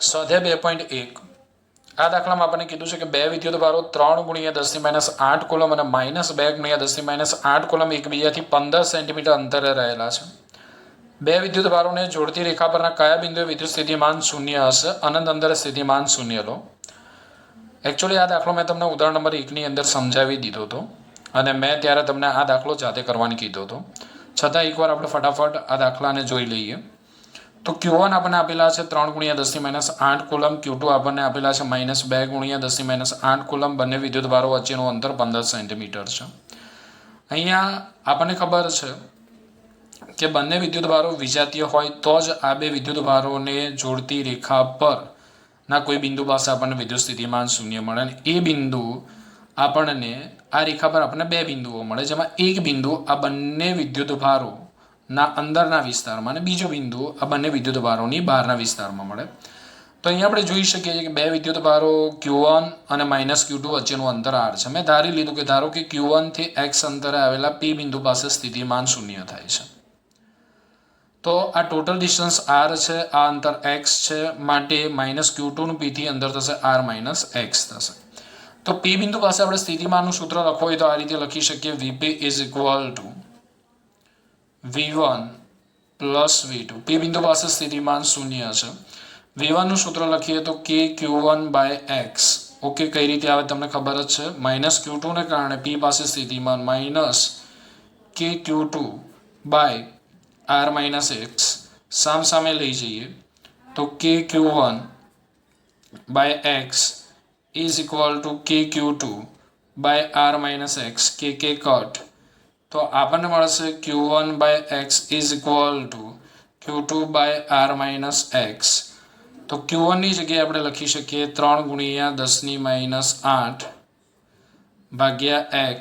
સ્વાધ્યાય 2.1 આ દાખલામાં આપણને કીધું છે કે બે વિદ્યુતભારો 3 × 10⁻8 કુલમ અને -2 × 10⁻8 કુલમ એકબીજાથી 15 સેન્ટીમીટર અંતરે રહેલા છે. બે વિદ્યુતભારોને જોડતી રેખા પરના કયા બિંદુએ વિદ્યુત સ્થિતિમાન શૂન્ય હશે? અનંત અંતરે સ્થિતિમાન શૂન્ય લો. એકચ્યુઅલી આ દાખલો મેં તમને ઉદાહરણ નંબર 1ની અંદર સમજાવી દીધો હતો અને મેં ત્યારે તમને આ દાખલો જાતે કરવાની કીધો હતો. છતાં એકવાર આપણે ફટાફટ આ દાખલાને જોઈ લઈએ. તો Q1 આપણને આપેલા છે 3 × 10⁻8 કુલમ, Q2 આપણને આપેલા છે -2 × 10⁻8 કુલમ. બંને વિદ્યુતભારો વચ્ચેનું અંતર 15 સેન્ટીમીટર છે. અહીંયા આપણને ખબર છે કે બંને વિદ્યુતભારો વિજાતીય હોય તો જ આ બે વિદ્યુતભારોને જોડતી રેખા પર ના કોઈ બિંદુ પાસે આપણને વિદ્યુત સ્થિતિમાન શૂન્ય મળે અને એ બિંદુ આપણને આ રેખા પર આપણને બે બિંદુઓ મળે, જેમાં એક બિંદુ આ બંને વિદ્યુતભારો ના અંદરના વિસ્તારમાં અને બીજો બિંદુ આ બંને વિદ્યુતભારોની બહારના વિસ્તારમાં મળે. તો અહીંયા આપણે જોઈ શકીએ છીએ કે બે વિદ્યુતભારો Q1 અને -Q2 વચ્ચેનું અંતર r છે. મેં ધારી લીધું કે ધારો કે Q1 થી x અંતરે આવેલા p બિંદુ પાસે સ્થિતિમાન શૂન્ય થાય છે. તો આ ટોટલ ડિસ્ટન્સ r છે, આ અંતર x છે, માટે -Q2 નું p થી અંતર થશે r - x થશે. તો p બિંદુ પાસે આપણે સ્થિતિમાનનું સૂત્ર લખવું હોય તો આ રીતે લખી શકીએ: Vp = V1 + V2. p બિંદુ પાસે સ્થિતિમાન શૂન્ય છે. V1 નું સૂત્ર લખીએ તો K-Q1/x. ઓકે, કઈ રીતે આવે તમને ખબર જ છે. -Q2 ને કારણે p પાસે સ્થિતિમાન -K-Q2/r - x. સામે લઈ જઈએ તો K-Q1/x = K-Q2/r - x. K cut તો આપણને મળશે Q1/x = Q2/r - x. તો Q1 ની જગ્યાએ આપણે લખી શકીએ 3 × 10⁻8 / x.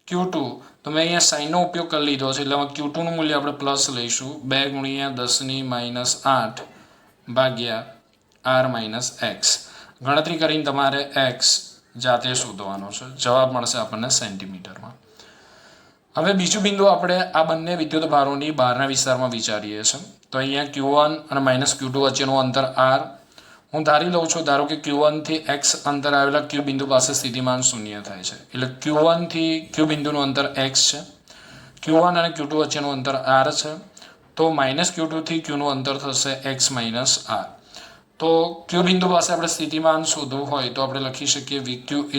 Q2 તો મેં અહીંયા સાઇનનો ઉપયોગ કરી લીધો છે એટલે Q2 નું મૂલ્ય આપણે પ્લસ લઈશું. 2 × 10⁻8 / r - x. ગણતરી કરીને તમારે x જાતે શોધવાનો છે. જવાબ મળશે આપણને સેન્ટીમીટરમાં. હવે બીજું બિંદુ આપણે આ બંને વિદ્યુતભારોની બહારના વિસ્તારમાં વિચારીએ છીએ. તો અહીંયા Q1 અને -Q2 વચ્ચેનું અંતર r હું ધારી લઉં છું. ધારો કે Q1 થી x અંતર આવેલા Q બિંદુ પાસે સ્થિતિમાન શૂન્ય થાય છે. એટલે Q1 થી Q બિંદુનું અંતર x છે. Q1 અને Q2 વચ્ચેનું અંતર r છે. તો -Q2 થી Q નું અંતર થશે x - r. તો Q બિંદુ પાસે આપણે સ્થિતિમાન શોધવું હોય તો આપણે લખી શકીએ VQ =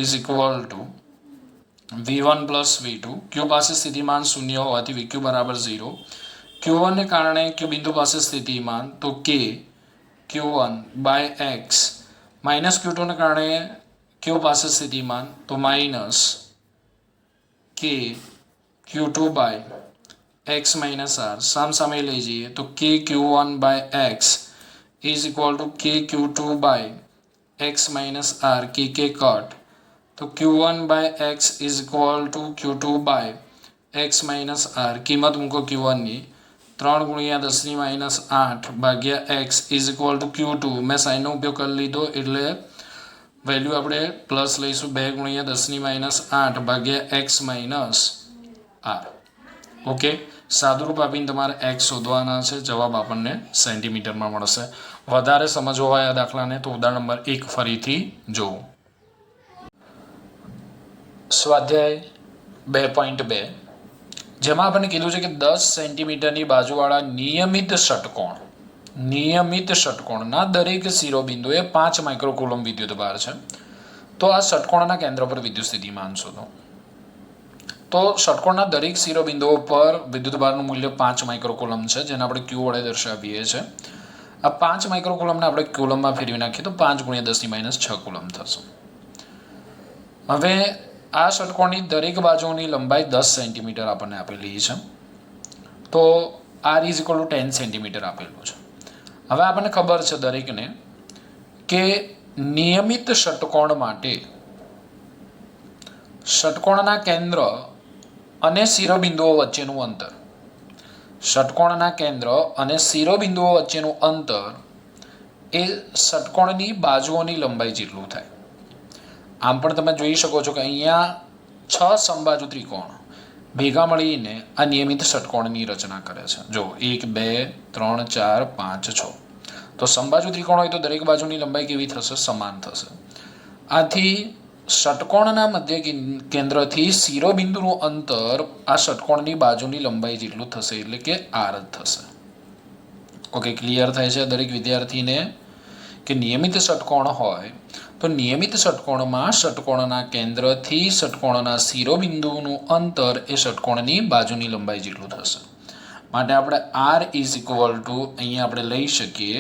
V1 + V2. Q પાસે સ્થિતિમાન શૂન્ય હોવાથી VQ = 0. Q1 ને કારણે Q બિંદુ પાસે સ્થિતિમાન તો K-Q1/x. -Q2 ને કારણે Q પાસે સ્થિતિમાન તો -K-Q2/x - r. સામે લઈ જઈએ તો K-Q1/x = K-Q2/x - r. K cut તો Q1/x = Q2/x - r. કિંમત મૂકો Q1 ની 3 × 10⁻8 / x = Q2. મેં સાઇનનો ઉપયોગ કરી લીધો એટલે વેલ્યુ આપણે પ્લસ લઈશું. 2 × 10⁻8 / x - r. ઓકે, સાદુરૂપ આપીને તમારે x શોધવાના છે. જવાબ આપણને સેન્ટીમીટરમાં મળશે. વધારે સમજવો હોય આ દાખલાને તો ઉદાહરણ નંબર 1 ફરીથી જોવું. સ્વાધ્યાય 2.2 જેમાં આપણને કીધું છે કે 10 સેન્ટીમીટરની બાજુવાળા નિયમિત ષટકોણના દરેક શિરોબિંદુએ 5 માઇક્રોકુલમ વિદ્યુતભાર છે. તો આ ષટકોણના કેન્દ્ર પર વિદ્યુત સ્થિતિમાન શોધો. તો ષટકોણના દરેક શિરોબિંદુઓ પર વિદ્યુતભારનું મૂલ્ય 5 માઇક્રોકુલમ છે, જેને આપણે Q વડે દર્શાવીએ છીએ. આ 5 માઇક્રોકુલમને આપણે કુલમમાં ફેરવી નાખીએ તો 5 × 10⁻6 કુલમ થશે. હવે આ ષટકોણની દરેક બાજુની લંબાઈ 10 સેન્ટીમીટર આપણને આપેલી છે. તો r = 10 સેન્ટીમીટર આપેલું છે. હવે આપણને ખબર છે દરેકને કે નિયમિત ષટકોણ માટે ષટકોણના કેન્દ્ર અને શિરોબિંદુઓ વચ્ચેનું અંતર એ ષટકોણની બાજુઓની લંબાઈ જેટલું થાય. આમ પણ તમે જોઈ શકો છો કે અહીંયા 6 સમબાજુ ત્રિકોણ ભેગા મળીને આ નિયમિત ષટકોણની રચના કરે છે. જો 1 2 3 4 5 6. તો સમબાજુ ત્રિકોણ હોય તો દરેક બાજુની લંબાઈ કેવી થશે? સમાન થશે. આથી ષટકોણના મધ્ય કેન્દ્રથી શિરોબિંદુનું અંતર આ ષટકોણની બાજુની લંબાઈ જેટલું થશે, એટલે કે r થશે. ઓકે, ક્લિયર થાય છે દરેક વિદ્યાર્થીને કે નિયમિત ષટકોણ હોય તો નિયમિત ષટકોણમાં ષટકોણના કેન્દ્રથી ષટકોણના શિરોબિંદુનું અંતર એ ષટકોણની બાજુની લંબાઈ જેટલું થશે. માટે આપણે r ઇઝ ઇક્વલ ટુ અહીંયા આપણે લઈ શકીએ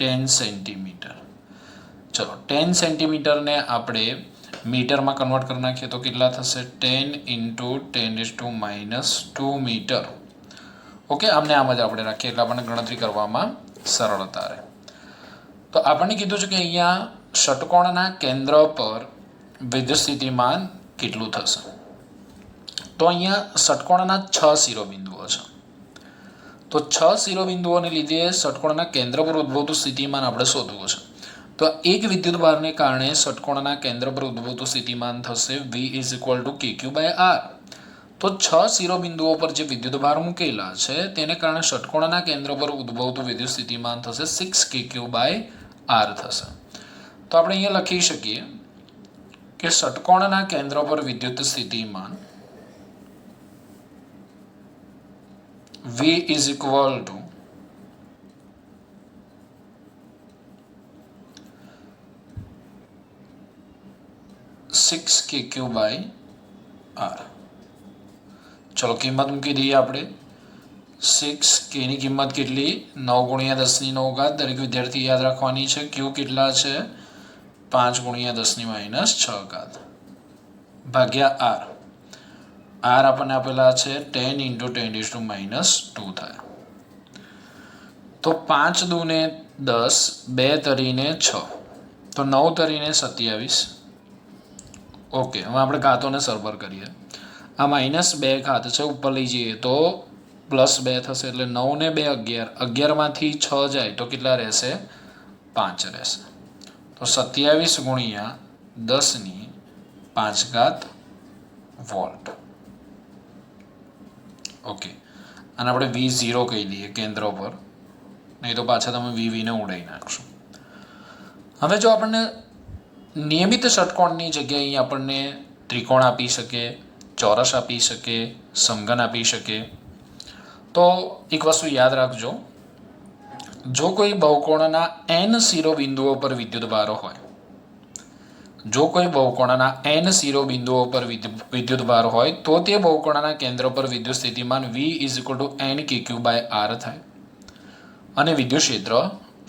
10 સેન્ટીમીટર. ચલો 10 સેન્ટીમીટરને આપણે મીટરમાં કન્વર્ટ કરી નાખીએ તો કેટલા થશે? 10 ઇન્ટુ 10⁻² મીટર. ઓકે, આમને આમ જ આપણે રાખીએ એટલે આપણને ગણતરી કરવામાં સરળતા રહે. તો આપણને કીધું છે કે અહીંયા ષટકોણના કેન્દ્ર પર વિદ્યુત સ્થિતિમાન કેટલું થશે? તો અહીંયા ષટકોણના 6 શિરોબિંદુઓ છે. તો 6 શિરોબિંદુઓને લીધે ષટકોણના કેન્દ્ર પર ઉદ્ભવતું સ્થિતિમાન આપણે શોધવું છે. તો એક વિદ્યુત ભારને કારણે ષટકોણના કેન્દ્ર પર ઉદ્ભવતું સ્થિતિમાન થશે V is equal two KQ/R. તો 6 શિરોબિંદુઓ પર જે વિદ્યુત ભાર મૂકેલા છે તેને કારણે ષટકોણના કેન્દ્ર પર ઉદ્ભવતું વિદ્યુત સ્થિતિમાન થશે 6 KQ/R થશે. તો આપણે અહીંયા લખી શકીએ કે ષટકોણના કેન્દ્ર પર વિદ્યુત સ્થિતિમાન V is equal two 6 KQ/R. ચલો કિંમત મૂકી દઈએ આપણે. 6 k ની કિંમત કેટલી? 9 × 10⁻⁹. દરેક વિદ્યાર્થી યાદ રાખવાની છે. Q કેટલા છે? 5 × 10⁻⁶ ભાગ્યા R. R આપણને આપેલા છે 10 × 10⁻² થાય. તો 5 દુ ને 10, 2 તરીને 6, તો 9 તરીને 27. ઓકે, હવે આપણે ઘાતોને સરભર કરીએ. આ -2 ઘાત છે, ઉપર લઈ જઈએ તો +2 થશે, એટલે 9 ને 2 11. 11માંથી 6 જાય તો કેટલા રહેશે? 5 રહેશે. તો 27 × 10⁵ વોલ્ટ. ઓકે, અને આપણે V0 કહી દઈએ કેન્દ્ર પર, નહીં તો પાછા તમે VV ને ઉડાવી નાખશો. હવે જો આપણને નિયમિત ષટકોણની જગ્યાએ અહીં આપણને ત્રિકોણ આપી શકે, ચોરસ આપી શકે, સમઘન આપી શકે. તો એક વસ્તુ યાદ રાખજો, જો કોઈ બહુકોણના n શિરોબિંદુઓ પર વિદ્યુત ભારો હોય, જો કોઈ બહુકોણના n શિરોબિંદુઓ પર વિદ્યુત ભાર હોય તો તે બહુકોણના કેન્દ્ર પર વિદ્યુત સ્થિતિમાન V is equal two n KQ/R થાય અને વિદ્યુત ક્ષેત્ર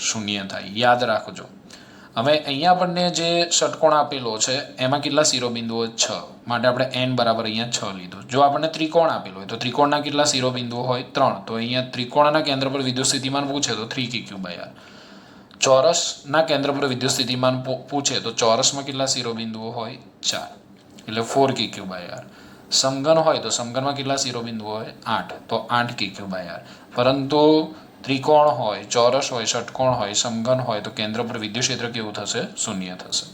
0 થાય. યાદ રાખજો. હવે અહીંયા આપણને જે ષટકોણ આપેલો છે એમાં કેટલા શિરોબિંદુઓ? 6. માટે આપણે n બરાબર અહીંયા 6 લીધું. જો આપણને ત્રિકોણ આપેલો હોય તો ત્રિકોણના કેટલા શિરોબિંદુઓ હોય? 3. તો અહીંયા ત્રિકોણના કેન્દ્ર પર વિદ્યુત સ્થિતિમાન પૂછે તો 3 KQ/R. ચોરસના કેન્દ્ર પર વિદ્યુત સ્થિતિમાન પૂછે તો ચોરસમાં કેટલા શિરોબિંદુઓ હોય? 4, એટલે 4 KQ/R. સમઘન હોય તો સમઘનમાં કેટલા શિરોબિંદુઓ હોય? 8, તો 8 KQ/R. પરંતુ ત્રિકોણ હોય, ચોરસ હોય, ષટકોણ હોય, સમઘન હોય તો કેન્દ્ર પર વિદ્યુત ક્ષેત્ર કેવું થશે? 0 થશે.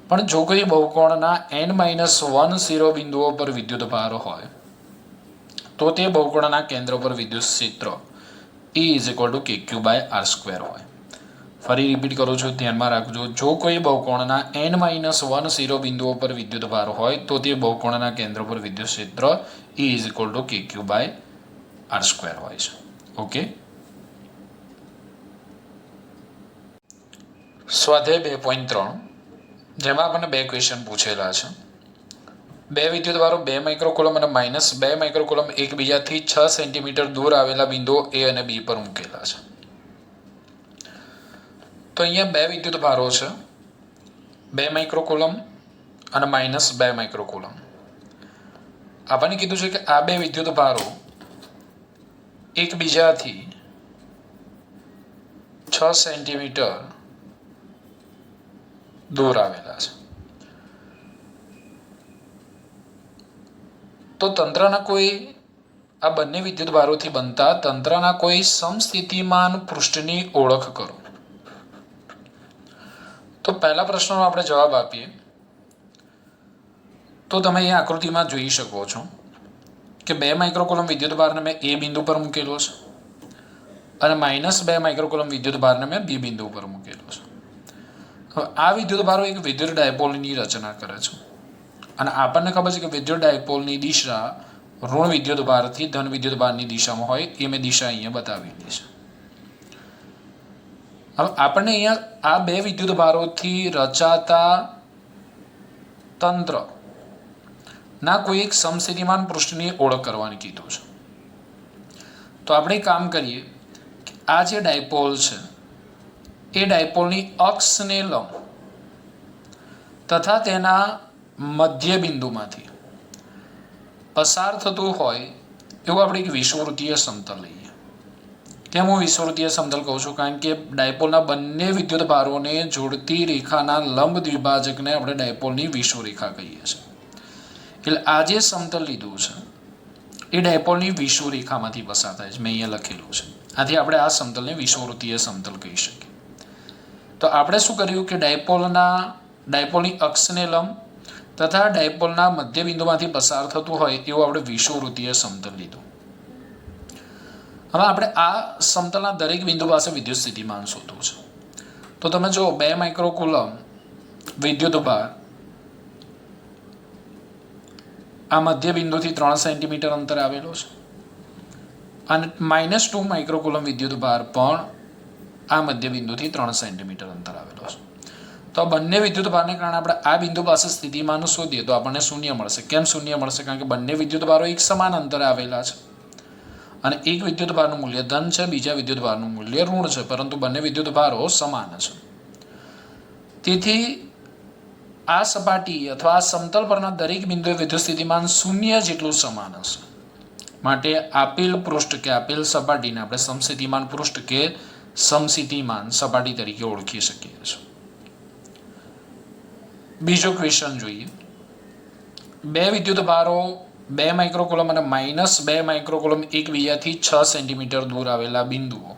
પણ જો કોઈ બહુકોણના n-1 શિરોબિંદુઓ પર વિદ્યુત ભાર હોય તો તે બહુકોણના કેન્દ્ર પર વિદ્યુત ક્ષેત્ર E is equal two KQ/R² હોય. ફરી રિપીટ કરું છું, ધ્યાનમાં રાખજો. જો કોઈ બહુકોણના n-1 શિરોબિંદુઓ પર વિદ્યુત ભાર હોય તો તે બહુકોણના કેન્દ્ર પર વિદ્યુત ક્ષેત્ર E is equal two KQ/R² હોય છે. ઓકે, સ્વાધ્યાય 2.3 જેમાં આપણને 2 ક્વેશ્ચન પૂછેલા છે. 2 વિદ્યુત ભારો 2 માઇક્રોકુલમ અને -2 માઇક્રોકુલમ એકબીજાથી 6 સેન્ટીમીટર દૂર આવેલા બિંદુઓ A અને B પર મૂકેલા છે. તો અહીંયા 2 વિદ્યુત ભારો છે, 2 માઇક્રોકુલમ અને -2 માઇક્રોકુલમ. આપણને કીધું છે કે આ 2 વિદ્યુત ભારો એકબીજાથી 6 સેન્ટીમીટર દૂર આવેલા છે. તો તંત્રના કોઈ આ બંને વિદ્યુત ભારોથી બનતા તંત્રના કોઈ સમસ્થિતિમાન પૃષ્ઠની ઓળખ કરો. તો પહેલા પ્રશ્નનો આપણે જવાબ આપીએ તો તમે અહીંયા આકૃતિમાં જોઈ શકો છો કે 2 માઇક્રોકુલમ વિદ્યુત ભારને મેં A બિંદુ પર મૂકેલો છે અને -2 માઇક્રોકુલમ વિદ્યુત ભારને મેં બી બિંદુ પર મૂકેલો છે. હવે આ વિદ્યુત ભારો એક વિદ્યુત ડાયપોલની રચના કરે છે અને આપણને ખબર છે કે વિદ્યુત ડાયપોલની દિશા ઋણ વિદ્યુત ભારથી ધન વિદ્યુત ભારની દિશામાં હોય એ મેં દિશા અહીંયા બતાવેલી છે. હવે આપણને અહીંયા આ બે વિદ્યુત ભારોથી રચાતા તંત્ર ના કોઈ એક સમસ્થિતિમાન પૃષ્ઠની ઓળખ કરવાની કીધું છે. તો આપણે કામ કરીએ કે આ જે ડાયપોલ છે એ ડાયપોલની અક્ષને લંબ તથા તેના મધ્ય બિંદુમાંથી પસાર થતું હોય એવું આપણે એક વિષુવવૃત્તીય સમતલ લઈએ. કેમ હું વિષુવવૃત્તીય સમતલ કહું છું? કારણ કે ડાયપોલના બંને વિદ્યુત ભારોને જોડતી રેખાના લંબ દ્વિભાજકને આપણે ડાયપોલની વિષુવરેખા કહીએ છીએ. એટલે આ જે સમતલ લીધું છે એ ડાયપોલની વિષુવરેખામાંથી પસાર થાય છે. મેં અહીંયા લખેલું છે. આથી આપણે આ સમતલને વિષુવવૃત્તીય સમતલ કહી શકીએ. તો આપણે શું કર્યું કે ડાયપોલની અક્ષને લંબ તથા ડાયપોલના મધ્ય બિંદુમાંથી પસાર થતું હોય એવું આપણે વિષુવવૃત્તીય સમતલ લીધું. હવે આપણે આ સમતલના દરેક બિંદુ પાસે વિદ્યુત સ્થિતિમાન શોધવું છે. તો તમે જો 2 માઇક્રોકુલમ વિદ્યુત ભાર આ મધ્ય બિંદુથી 3 સેન્ટીમીટર અંતરે આવેલો છે અને -2 માઇક્રોકુલમ વિદ્યુત ભાર પણ આ મધ્ય બિંદુથી 3 સેન્ટીમીટર અંતર આવેલો છે. તો આ બંને વિદ્યુત ભારને કારણે આપણે આ બિંદુ પાસે સ્થિતિમાન શોધીએ તો આપણને શૂન્ય મળશે. કેમ શૂન્ય મળશે? કારણ કે બંને વિદ્યુત ભારો એક સમાન અંતરે આવેલા છે અને એક વિદ્યુત ભારનું મૂલ્ય ધન છે, બીજા વિદ્યુત ભારનું મૂલ્ય ઋણ છે, પરંતુ બંને વિદ્યુત ભારો સમાન છે. તેથી આ સપાટી અથવા આ સમતલ પરના દરેક બિંદુએ વિદ્યુત સ્થિતિમાન શૂન્ય જેટલું સમાન હશે. માટે આપેલ પૃષ્ઠ કે આપેલ સપાટીને આપણે સમસ્થિતિમાન પૃષ્ઠ કે સમસ્થિતિમાન સપાટી તરીકે ઓળખી શકીએ છીએ. બીજો ક્વેશ્ચન જોઈએ. 2 વિદ્યુત ભારો 2 માઇક્રોકુલમ અને -2 માઇક્રોકુલમ એકબીજાથી 6 સેન્ટીમીટર દૂર આવેલા બિંદુઓ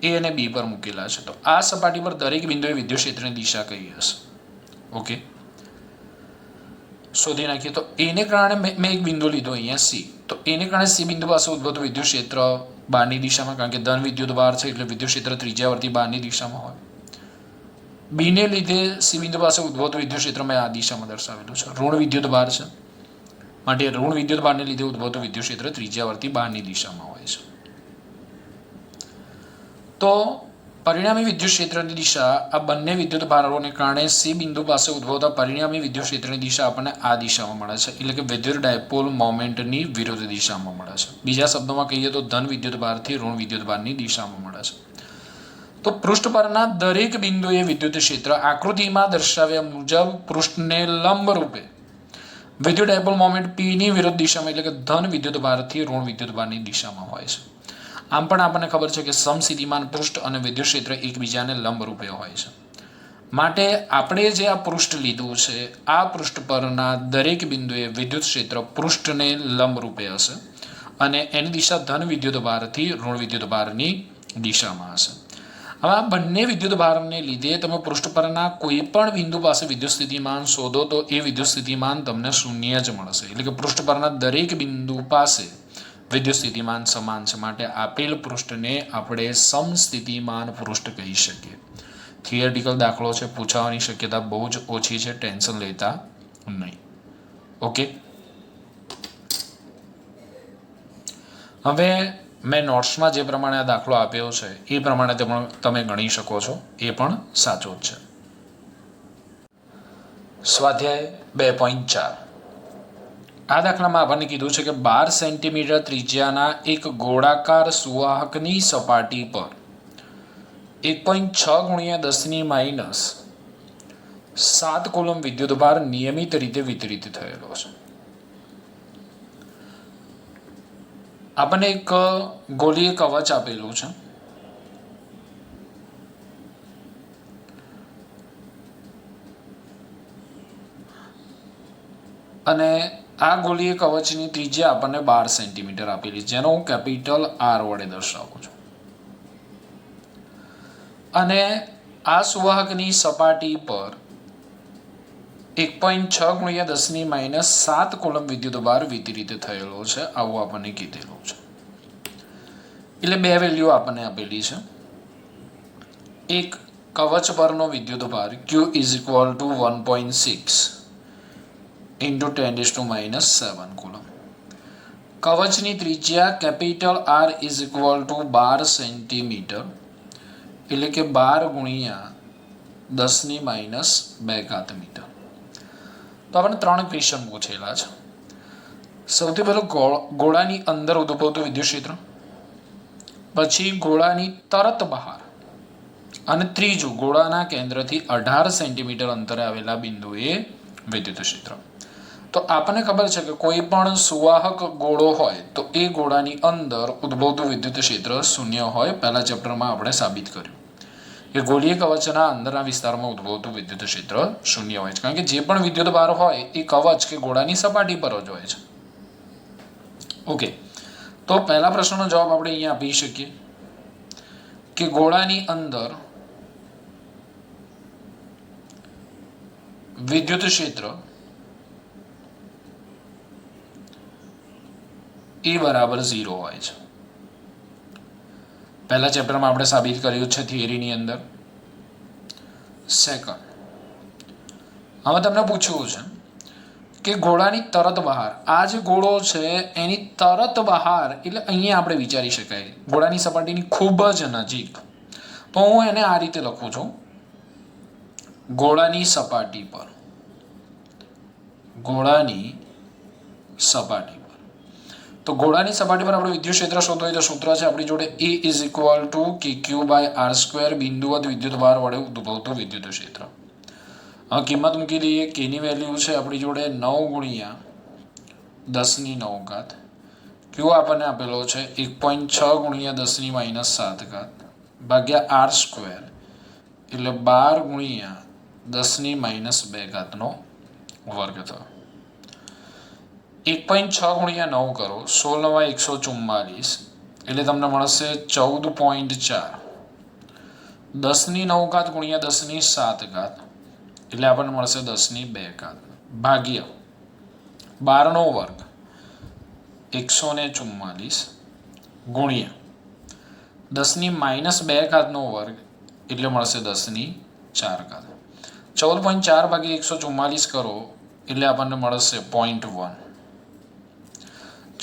એ અને બી પર મૂકેલા છે. તો આ સપાટી પર દરેક બિંદુએ વિદ્યુત ક્ષેત્રની દિશા કઈ હશે? ઓકે, શોધી નાખીએ. તો એને કારણે મેં એક બિંદુ લીધો અહીંયા સી. તો એને કારણે સી બિંદુ પાસે ઉદ્ભવતું વિદ્યુત ક્ષેત્ર બહારની દિશામાં, કારણ કે ધન વિદ્યુત ભાર છે એટલે વિદ્યુત ક્ષેત્ર ત્રિજ્યાવર્તી બહારની દિશામાં હોય. બીને લીધે સી બિંદુ પાસે ઉદ્ભવતું વિદ્યુત ક્ષેત્ર મેં આ દિશામાં દર્શાવેલું છે. ઋણ વિદ્યુત ભાર છે માટે ઋણ વિદ્યુત ભારને લીધે ઉદ્ભવતું વિદ્યુત ક્ષેત્ર ત્રિજ્યાવર્તી બહારની દિશામાં હોય છે. તો પરિણામી વિદ્યુત ક્ષેત્રની દિશા આ બંને વિદ્યુત ભારોને કારણે સી બિંદુ પાસે ઉદ્ભવતા પરિણામી વિદ્યુત ક્ષેત્રની દિશા આપણને આ દિશામાં મળે છે, એટલે કે વિદ્યુત ડાયપોલ મોમેન્ટની વિરુદ્ધ દિશામાં મળે છે. બીજા શબ્દોમાં કહીએ તો ધન વિદ્યુત ભારથી ઋણ વિદ્યુત ભારની દિશામાં મળે છે. તો પૃષ્ઠ પરના દરેક બિંદુએ વિદ્યુત ક્ષેત્ર આકૃતિમાં દર્શાવ્યા મુજબ પૃષ્ઠને લંબ રૂપે વિદ્યુત ડાયપોલ મોમેન્ટ પી ની વિરુદ્ધ દિશામાં, એટલે કે ધન વિદ્યુત ભારથી ઋણ વિદ્યુત ભારની દિશામાં હોય છે. આમ પણ આપણને ખબર છે કે સમસ્થિતિમાન પૃષ્ઠ અને વિદ્યુત ક્ષેત્ર એકબીજાને લંબ રૂપે હોય છે. માટે આપણે જે આ પૃષ્ઠ લીધું છે આ પૃષ્ઠ પરના દરેક બિંદુએ વિદ્યુત ક્ષેત્ર પૃષ્ઠને લંબ રૂપે હશે અને એની દિશા ધન વિદ્યુત ભારથી ઋણ વિદ્યુત ભારની દિશામાં હશે. હવે આ બંને વિદ્યુત ભારને લીધે તમે પૃષ્ઠ પરના કોઈ પણ બિંદુ પાસે વિદ્યુત સ્થિતિમાન શોધો તો એ વિદ્યુત સ્થિતિમાન તમને શૂન્ય જ મળશે. એટલે કે પૃષ્ઠ પરના દરેક બિંદુ પાસે વિદ્યુત સ્થિતિમાન સમાન છે. માટે આપેલ પૃષ્ઠને આપણે સમસ્થિતિમાન પૃષ્ઠ કહી શકીએ. થિયરિટિકલ દાખલો છે, પૂછાવાની શક્યતા બહુ જ ઓછી છે, ટેન્શન લેતા નહીં. ઓકે, હવે મેં નોટ્સમાં જે પ્રમાણે આ દાખલો આપ્યો છે એ પ્રમાણે તમે ગણી શકો છો, એ પણ સાચો જ છે. સ્વાધ્યાય 2.4. આ દાખલામાં આપણને કીધું છે કે 12 સેન્ટીમીટર ત્રિજ્યાના એક ગોળાકાર સુવાહકની સપાટી પર 1.6 × 10⁻⁷ કુલમ વિદ્યુતભાર નિયમિત રીતે વિતરિત થયેલો છે. આપણને એક ગોળીય કવચ આપેલું છે અને આ ગોળીય કવચની ત્રિજ્યા આપણને 12 સેન્ટીમીટર આપેલી, જેનો હું કેપિટલ R વડે દર્શાવું છું. અને આ સુવાહકની સપાટી પર 1.6 × 10⁻⁷ કુલમ વિદ્યુતભાર વિતરિત થયેલો છે, આવું આપણને કીધેલું છે. એટલે બે વેલ્યુ આપણને આપેલી છે. એક કવચ પરનો વિદ્યુત ભાર Q is equal to 1.6 into 10⁻⁷ coulomb. કવચની ત્રિજ્યા capital R is equal to 12 centimetre, એટલે કે 12 ગુણ્યા 10⁻² મીટર. તો આપણને 3 ક્વેશ્ચન પૂછેલા છે. સૌથી પહેલું ગોળાની અંદર ઉદ્ભવતું વિદ્યુત ક્ષેત્ર, પછી ગોળાની તરત બહાર, અને ત્રીજું ગોળાના કેન્દ્રથી 18 સેન્ટીમીટર અંતરે આવેલા બિંદુએ વિદ્યુત ક્ષેત્ર. તો આપણને ખબર છે કે કોઈ પણ સુવાહક ગોળો હોય તો એ ગોળાની અંદર ઉદ્ભવતું વિદ્યુત ક્ષેત્ર શૂન્ય હોય. પહેલા ચેપ્ટરમાં આપણે સાબિત કર્યું કે ગોળીય કવચના અંદરના વિસ્તારમાં ઉદ્ભવતું વિદ્યુત ક્ષેત્ર શૂન્ય હોય છે, કારણ કે જે પણ વિદ્યુત ભાર હોય એ કવચ કે ગોળાની સપાટી પર જ હોય છે. ઓકે, તો પહેલા પ્રશ્નનો જવાબ આપણે અહીંયા આપી શકીએ કે ગોળાની અંદર વિદ્યુત ક્ષેત્ર E બરાબર 0 હોય છે. પહેલા ચેપ્ટરમાં આપણે સાબિત કર્યું છે થિયરીની અંદર. સેકન્ડ, હવે તમને પૂછવું છે કે ગોળાની તરત બહાર, આ જે ગોળો છે એની તરત બહાર એટલે અહીંયા આપણે વિચારી શકાય ગોળાની સપાટીની ખૂબ જ નજીક. તો હું એને આ રીતે લખું છું, ગોળાની સપાટી પર, ગોળાની સપાટી પર. તો ગોળાની સપાટી પર આપણે વિદ્યુત ક્ષેત્ર શોધવું હોય તો સૂત્ર છે આપણી જોડે E is equal two KQ/R², બિંદુવત વિદ્યુત ભાર વડે ઉદ્ભવતું વિદ્યુત ક્ષેત્ર. હવે કિંમત મૂકી દઈએ. કેની વેલ્યુ છે આપણી જોડે 9 ગુણ્યા 10⁹. Q આપણને આપેલો છે 1.6 ગુણ્યા 10⁻⁷ ભાગ્યા R², એટલે 12 ગુણ્યા 10⁻² નો વર્ગ થયો. 1.6 ગુણ્યા 9 કરો, 16×9 = 144, એટલે તમને મળશે 14.4. 10⁹ ગુણ્યા 10⁷, એટલે આપણને મળશે 10⁵, ભાગ્યા 12 નો વર્ગ 144 ગુણ્યા 10⁻² નો વર્ગ, એટલે મળશે 10⁴. 14.4 ભાગ્યા 144 કરો એટલે આપણને મળશે 0.1.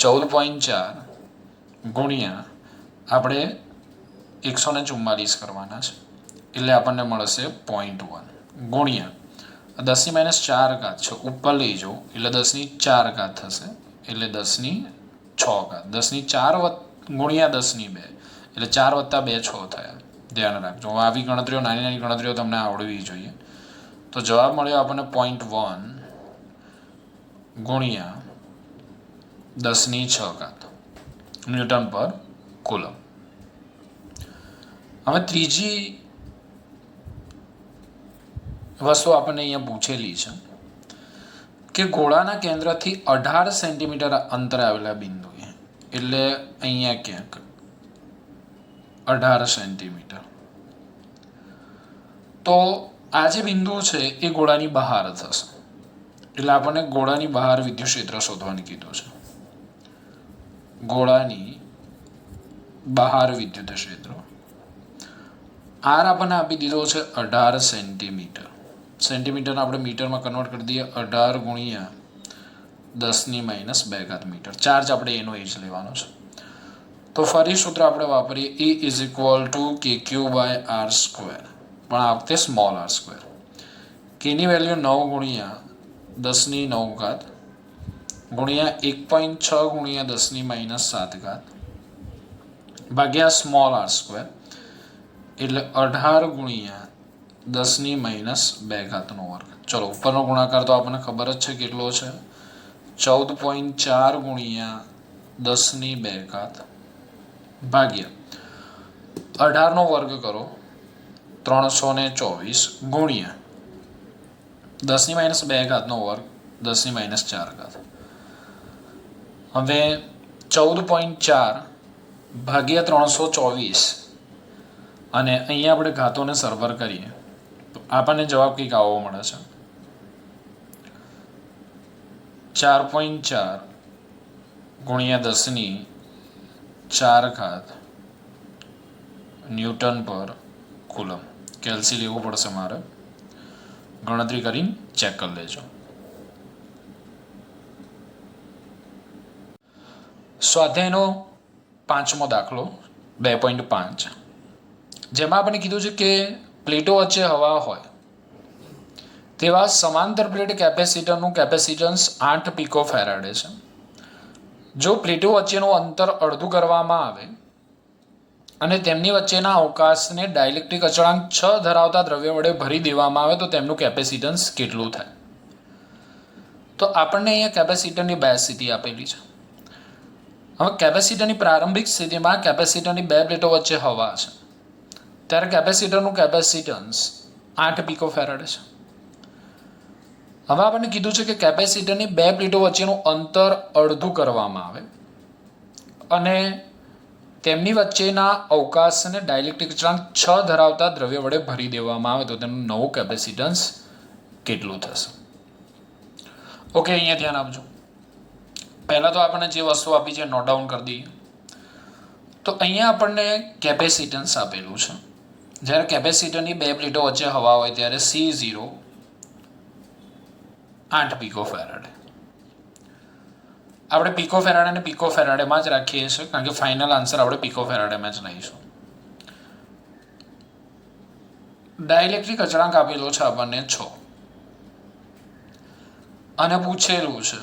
14.4 ગુણ્યા આપણે 144 કરવાના છે એટલે આપણને મળશે 0.1 ગુણ્યા 10⁻⁴ છે ઉપર લઈ જાઓ એટલે 10⁴ થશે, એટલે 10⁶. 10⁴ ગુણ્યા 10⁵, એટલે 4 + 2 6 થયા. ધ્યાન રાખજો, આવી ગણતરીઓ, નાની નાની ગણતરીઓ તમને આવડવી જોઈએ. તો જવાબ મળ્યો આપણને 0.1 ગુણ્યા 10⁶ ન્યૂટન પર કુલમ. હવે ત્રીજી વસ્તુ આપણને અહીંયા પૂછેલી છે કે ગોળાના કેન્દ્રથી 18 સેન્ટીમીટર અંતરે આવેલા બિંદુએ, એટલે અહીંયા ક્યાંક 18 સેન્ટીમીટર. તો આ જે બિંદુ છે એ ગોળાની બહાર થશે, એટલે આપણને ગોળાની બહાર વિદ્યુત ક્ષેત્ર શોધવાનું કીધું છે. ગોળાની બહાર વિદ્યુત ક્ષેત્ર R આપણને આપી દીધો છે 18 સેન્ટીમીટર. સેન્ટીમીટરને આપણે મીટરમાં કન્વર્ટ કરી દઈએ, 18 ગુણ્યા 10⁻² મીટર. ચાર્જ આપણે એનો એ જ લેવાનો છે. તો ફરી સૂત્ર આપણે વાપરીએ, E is equal two KQ/R², પણ આ વખતે સ્મોલ r². કેની વેલ્યુ 9 ગુણ્યા 10⁹ ગુણ્યા 1.6 ગુણ્યા 10⁻⁷ ભાગ્યા સ્મોલ r², એટલે 18 ગુણ્યા 10⁻² નો વર્ગ. ચલો, ઉપરનો ગુણાકાર તો આપણને ખબર જ છે કેટલો છે, 14.4 ગુણ્યા 10⁵ ભાગ્યા 18 નો વર્ગ કરો, 324 ગુણ્યા 10⁻² નો વર્ગ 10⁻⁴. હવે 14.4 ભાગ્યા 324 અને અહીંયા આપણે ઘાતોને સરભર કરીએ તો આપણને જવાબ કંઈક આવો મળે છે, 4.4 ગુણ્યા 10⁴ ન્યૂટન પર કુલમ. કેલ્સી લેવું પડશે મારે, ગણતરી કરીને ચેક કરી લેજો. સ્વાધ્યાયનો 5મો દાખલો 2.5, જેમાં આપણે કીધું છે કે પ્લેટો વચ્ચે હવા હોય તેવા સમાંતર પ્લેટ કેપેસિટરનું કેપેસિટન્સ 8 પીકો ફેરાડે છે. જો પ્લેટો વચ્ચેનું અંતર અડધું કરવામાં આવે અને તેમની વચ્ચેના અવકાશને ડાયલેક્ટ્રિક અચળાંક 6 ધરાવતા દ્રવ્ય વડે ભરી દેવામાં આવે તો તેમનું કેપેસિટન્સ કેટલું થાય? તો આપણને અહીંયા કેપેસિટરની 2 સ્થિતિ આપેલી છે. હવે કેપેસિટરની પ્રારંભિક સ્થિતિમાં કેપેસિટરની 2 પ્લેટો વચ્ચે હવા છે, ત્યારે કેપેસિટરનું કેપેસિટન્સ 8 પીકો ફેરાડ છે. હવે આપણને કીધું છે કે કેપેસિટરની 2 પ્લેટો વચ્ચેનું અંતર અડધું કરવામાં આવે અને તેમની વચ્ચેના અવકાશને ડાયલેક્ટ્રિક અચળાંક 6 ધરાવતા દ્રવ્ય વડે ભરી દેવામાં આવે તો તેમનું નવું કેપેસિટન્સ કેટલું થશે? ઓકે, અહીંયા ધ્યાન આપજો. પહેલાં તો આપણને જે વસ્તુ આપી છે નોટ ડાઉન કરી દઈએ. તો અહીંયા આપણને કેપેસિટન્સ આપેલું છે. જ્યારે કેપેસિટરની 2 પ્લેટો વચ્ચે હવા હોય ત્યારે C0 8 પીકો ફેરાડે. આપણે પીકો ફેરાડે અને પીકો ફેરાડેમાં જ રાખીએ છીએ, કારણ કે ફાઇનલ આન્સર આપણે પીકો ફેરાડેમાં જ લઈશું. ડાયલેક્ટ્રિક અચળાંક આપેલો છે આપણને 6 અને પૂછેલું છે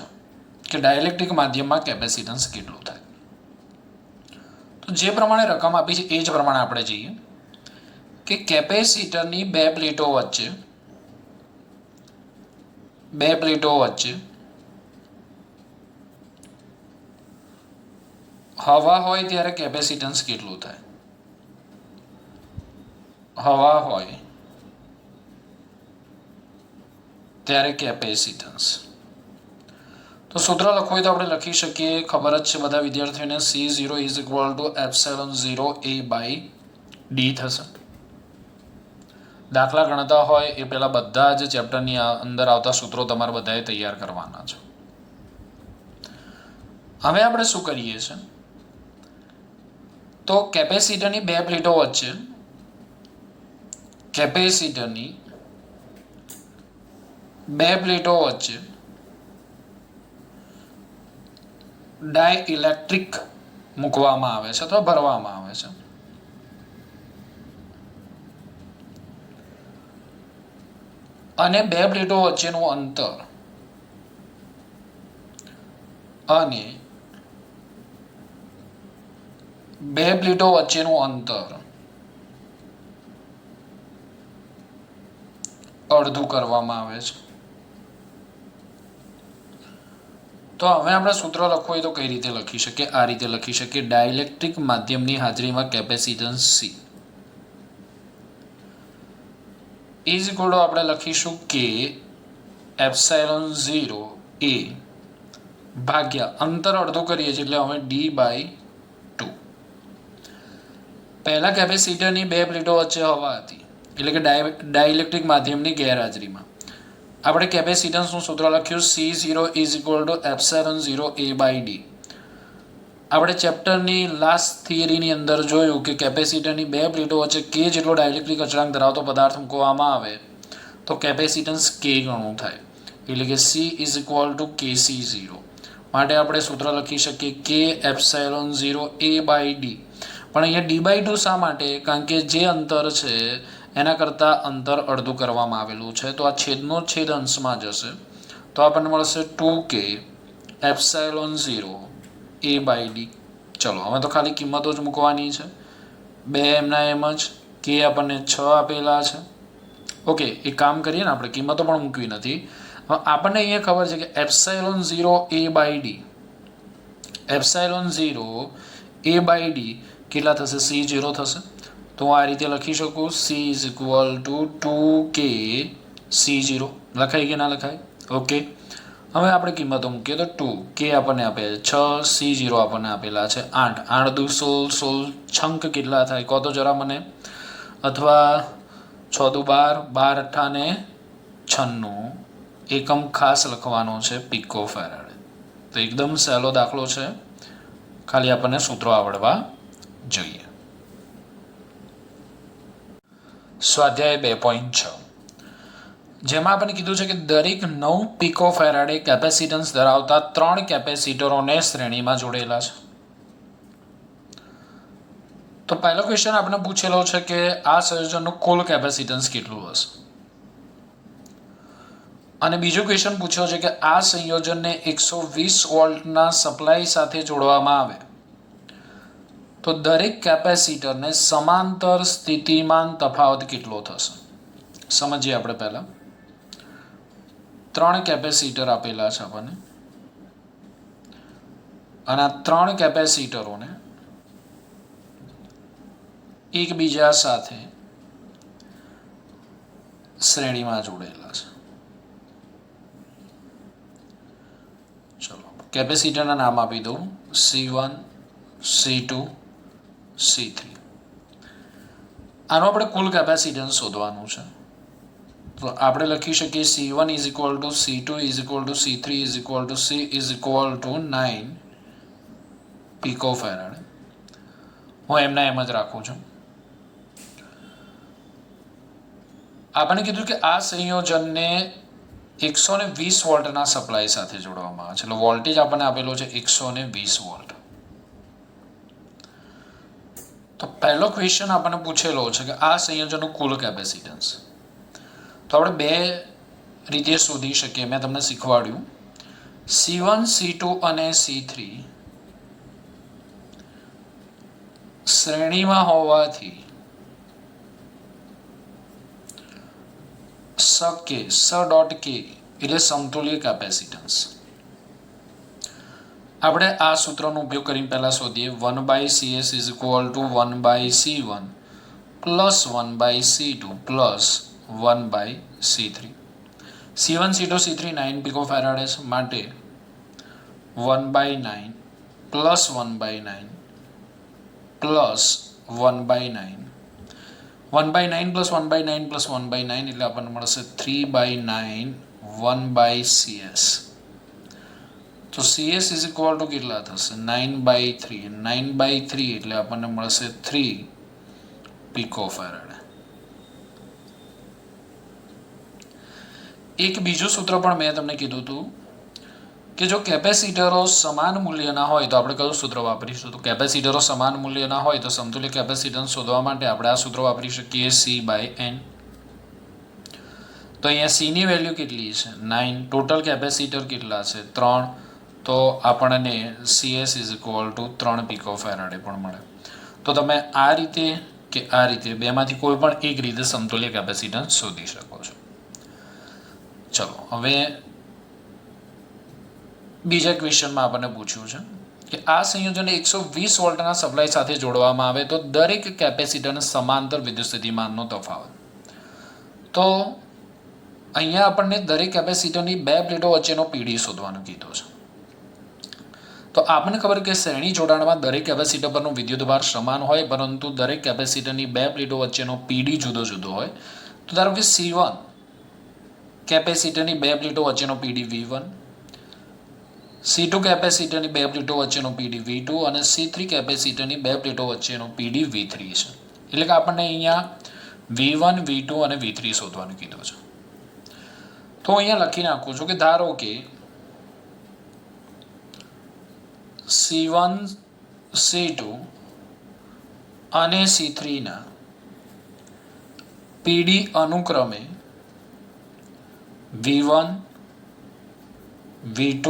કે ડાયલેક્ટ્રિક માધ્યમમાં કેપેસિટન્સ કેટલું થાય. તો જે પ્રમાણે રકમ આપી છે એ જ પ્રમાણે આપણે જઈએ કે કેપેસિટરની 2 પ્લેટો વચ્ચે હવા હોય ત્યારે કેપેસિટન્સ કેટલું થાય? હવા હોય ત્યારે કેપેસિટન્સ. તો સૂત્ર લખવું હોય તો આપણે લખી શકીએ, ખબર જ છે બધા વિદ્યાર્થીઓને, C0 is equal two ε0 A/d થશે. દાખલા ગણતા હોય એ પહેલાં બધા જ ચેપ્ટરની અંદર આવતા સૂત્રો તમારે બધાએ તૈયાર કરવાના છે. હવે આપણે શું કરીએ છીએ, તો કેપેસિટરની 2 પ્લેટો વચ્ચે ડાયઇલેક્ટ્રિક મૂકવામાં આવે છે અથવા ભરવામાં આવે છે. અને 2 પ્લેટો વચ્ચેનું અંતર અડધું કરવામાં આવે છે. તો હવે આપણે સૂત્ર લખવું હોય તો કઈ રીતે લખી શકીએ? આ રીતે લખી શકીએ, ડાયલેક્ટ્રિક માધ્યમની હાજરીમાં capacitance C is equal two આપણે લખીશું કે ε0 A ભાગ્યા અંતર અડધું કરીએ છીએ એટલે હવે D/2. પહેલા કેપેસિટરની 2 પ્લેટો વચ્ચે હવા હતી, એટલે કે ડાયઇલેક્ટ્રિક માધ્યમની ગેરહાજરીમાં આપણે કેપેસિટન્સનું સૂત્ર લખ્યું C0 is equal two ε0 A/d. આપણે ચેપ્ટરની લાસ્ટ થિયરીની અંદર જોયું કે કેપેસિટરની 2 પ્લેટો વચ્ચે K જેટલો ડાયલેક્ટ્રિક અચળાંક ધરાવતો પદાર્થ મૂકવામાં આવે તો કેપેસિટન્સ K ગણું થાય, એટલે કે C is equal two KC0. માટે આપણે સૂત્ર લખી શકીએ કે ε0 A/d. પણ અહીંયા D/2 શા માટે? કારણ કે જે અંતર છે એના કરતાં અંતર અડધું કરવામાં આવેલું છે, તો આ છેદનો છેદ અંશમાં જશે તો આપણને મળશે 2K ε0 A/d. ચલો હવે તો ખાલી કિંમતો જ મૂકવાની છે. 2 એમના એમ જ, K આપણને 6 આપેલા છે. ઓકે, એક કામ કરીએ ને, આપણે કિંમતો પણ મૂકવી નથી. આપણને અહીંયા ખબર છે કે ε0 A/d કેટલા થશે? C0 થશે. તો હું આ રીતે લખી શકું, C is equal two 2K C0. લખાય કે ના લખાય? ઓકે, હવે આપણે કિંમતો મૂકીએ તો 2K આપણને આપેલા 6, C0 આપણને આપેલા છે 8. 8 દુ 16, છંક કેટલા થાય કહો તો જરા મને, અથવા 6 દુ 12, 12 અઠ્ઠાને 96. એકમ ખાસ લખવાનો છે પીકો ફેરાડ. તો એકદમ સહેલો દાખલો છે, ખાલી આપણને સૂત્રો આવડવા જોઈએ. સ્વાધ્યાય 2.6 જેમાં આપણે કીધું છે કે દરેક 9 પીકો ફેરાડે કેપેસિટન્સ ધરાવતા 3 કેપેસિટરોને શ્રેણીમાં જોડેલા છે. તો પહેલો ક્વેશ્ચન આપણે પૂછેલો છે કે આ સંયોજનનું કુલ કેપેસિટન્સ કેટલું હશે, અને બીજો ક્વેશ્ચન પૂછ્યો છે કે આ સંયોજનને 120 વોલ્ટના સપ્લાય સાથે જોડવામાં આવે તો દરેક કેપેસિટરને સમાંતર સ્થિતિમાન તફાવત કેટલો થશે. સમજીએ આપણે પહેલા. 3 કેપેસિટર આપેલા છે આપણને, અને આ 3 કેપેસિટરોને એકબીજા સાથે શ્રેણીમાં જોડેલા છે. ચલો કેપેસિટરના નામ આપી દઉં, C1, C2, C3. આનો આપણે કુલ કેપેસિટન્સ શોધવાનું છે. તો આપણે લખી શકીએ C1 is equal two C2 is equal two C3 is equal two C is equal two 9 pico farad. હું એમના એમ જ રાખું છું. આપણે કીધું કે આ સંયોજનને 120 વોલ્ટના સપ્લાય સાથે જોડવામાં આવે છે, એટલે વોલ્ટેજ આપણને આપેલો છે 120 વોલ્ટ. તો પહેલો ક્વેશ્ચન આપણને પૂછેલો છે કે આ સંયોજનનું કુલ કેપેસિટન્સ. તો આપણે બે રીતે શોધી શકીએ. મેં તમને શીખવાડ્યું. C1, C2 અને C3 શ્રેણીમાં હોવાથી સ ડોટ કે એટલે સમતુલ્ય કેપેસિટન્સ. આપણે આ સૂત્રનો ઉપયોગ કરીને પહેલા શોધીએ. 1/CS is equal to 1/C1 plus 1/C2 plus 1/C3. C1, C2, C3 9 pico farad માટે 1/9 પ્લસ 1/9 પ્લસ 1/9 1/9 પ્લસ 1/9 પ્લસ 1/9 એટલે આપણને મળશે 3/9 1/CS. તો CS ઇઝ ઇક્વલ ટુ કેટલા થશે 9/3. 9/3 એટલે આપણને મળશે 3 પીકો ફેરાડ. એક બીજું સૂત્ર પણ મેં તમને કીધું હતું કે જો કેપેસિટરો સમાન મૂલ્યના હોય તો આપણે કયું સૂત્ર વાપરીશું. તો કેપેસિટરો સમાન મૂલ્યના હોય તો સમતુલ્ય કેપેસિટન્સ શોધવા માટે આપણે આ સૂત્ર વાપરી શકીએ C/N. તો અહીંયા C ની વેલ્યુ કેટલી છે 9, ટોટલ કેપેસિટર કેટલા છે 3, તો આપણને CS is equal to 3 pico farad પણ મળે. તો તમે આ રીતે કે આ રીતે બેમાંથી કોઈ પણ એક રીતે સમતુલ્ય કેપેસિટન્સ શોધી શકો છો. ચલો હવે બીજા ક્વેશ્ચનમાં આપણને પૂછ્યું છે કે આ સંયોજનને 120 વોલ્ટના સપ્લાય સાથે જોડવામાં આવે તો દરેક કેપેસિટરને સમાંતર વિદ્યુત સ્થિતિમાનનો તફાવત. તો અહીંયા આપણને દરેક કેપેસિટરની બે પ્લેટો વચ્ચેનો પીડી શોધવાનું કીધું છે. તો આપણને ખબર કે શ્રેણી જોડાણમાં દરેક કેપેસિટર પરનો વિદ્યુતભાર સમાન હોય, પરંતુ દરેક કેપેસિટરની બે પ્લેટો વચ્ચેનો પીડી જુદો જુદો હોય. તો ધારો કે C1 કેપેસિટરની બે પ્લેટો વચ્ચેનો પીડી V1, C2 કેપેસિટરની બે પ્લેટો વચ્ચેનો પીડી V2 અને C3 કેપેસિટરની બે પ્લેટો વચ્ચેનો પીડી V3 છે. એટલે કે આપણને અહીંયા V1, V2 અને V3 શોધવાનું કીધું છે. તો અહીંયા લખી નાખું છું કે ધારો કે C1, C2 અને C3 ના પીડી અનુક્રમે V1, V2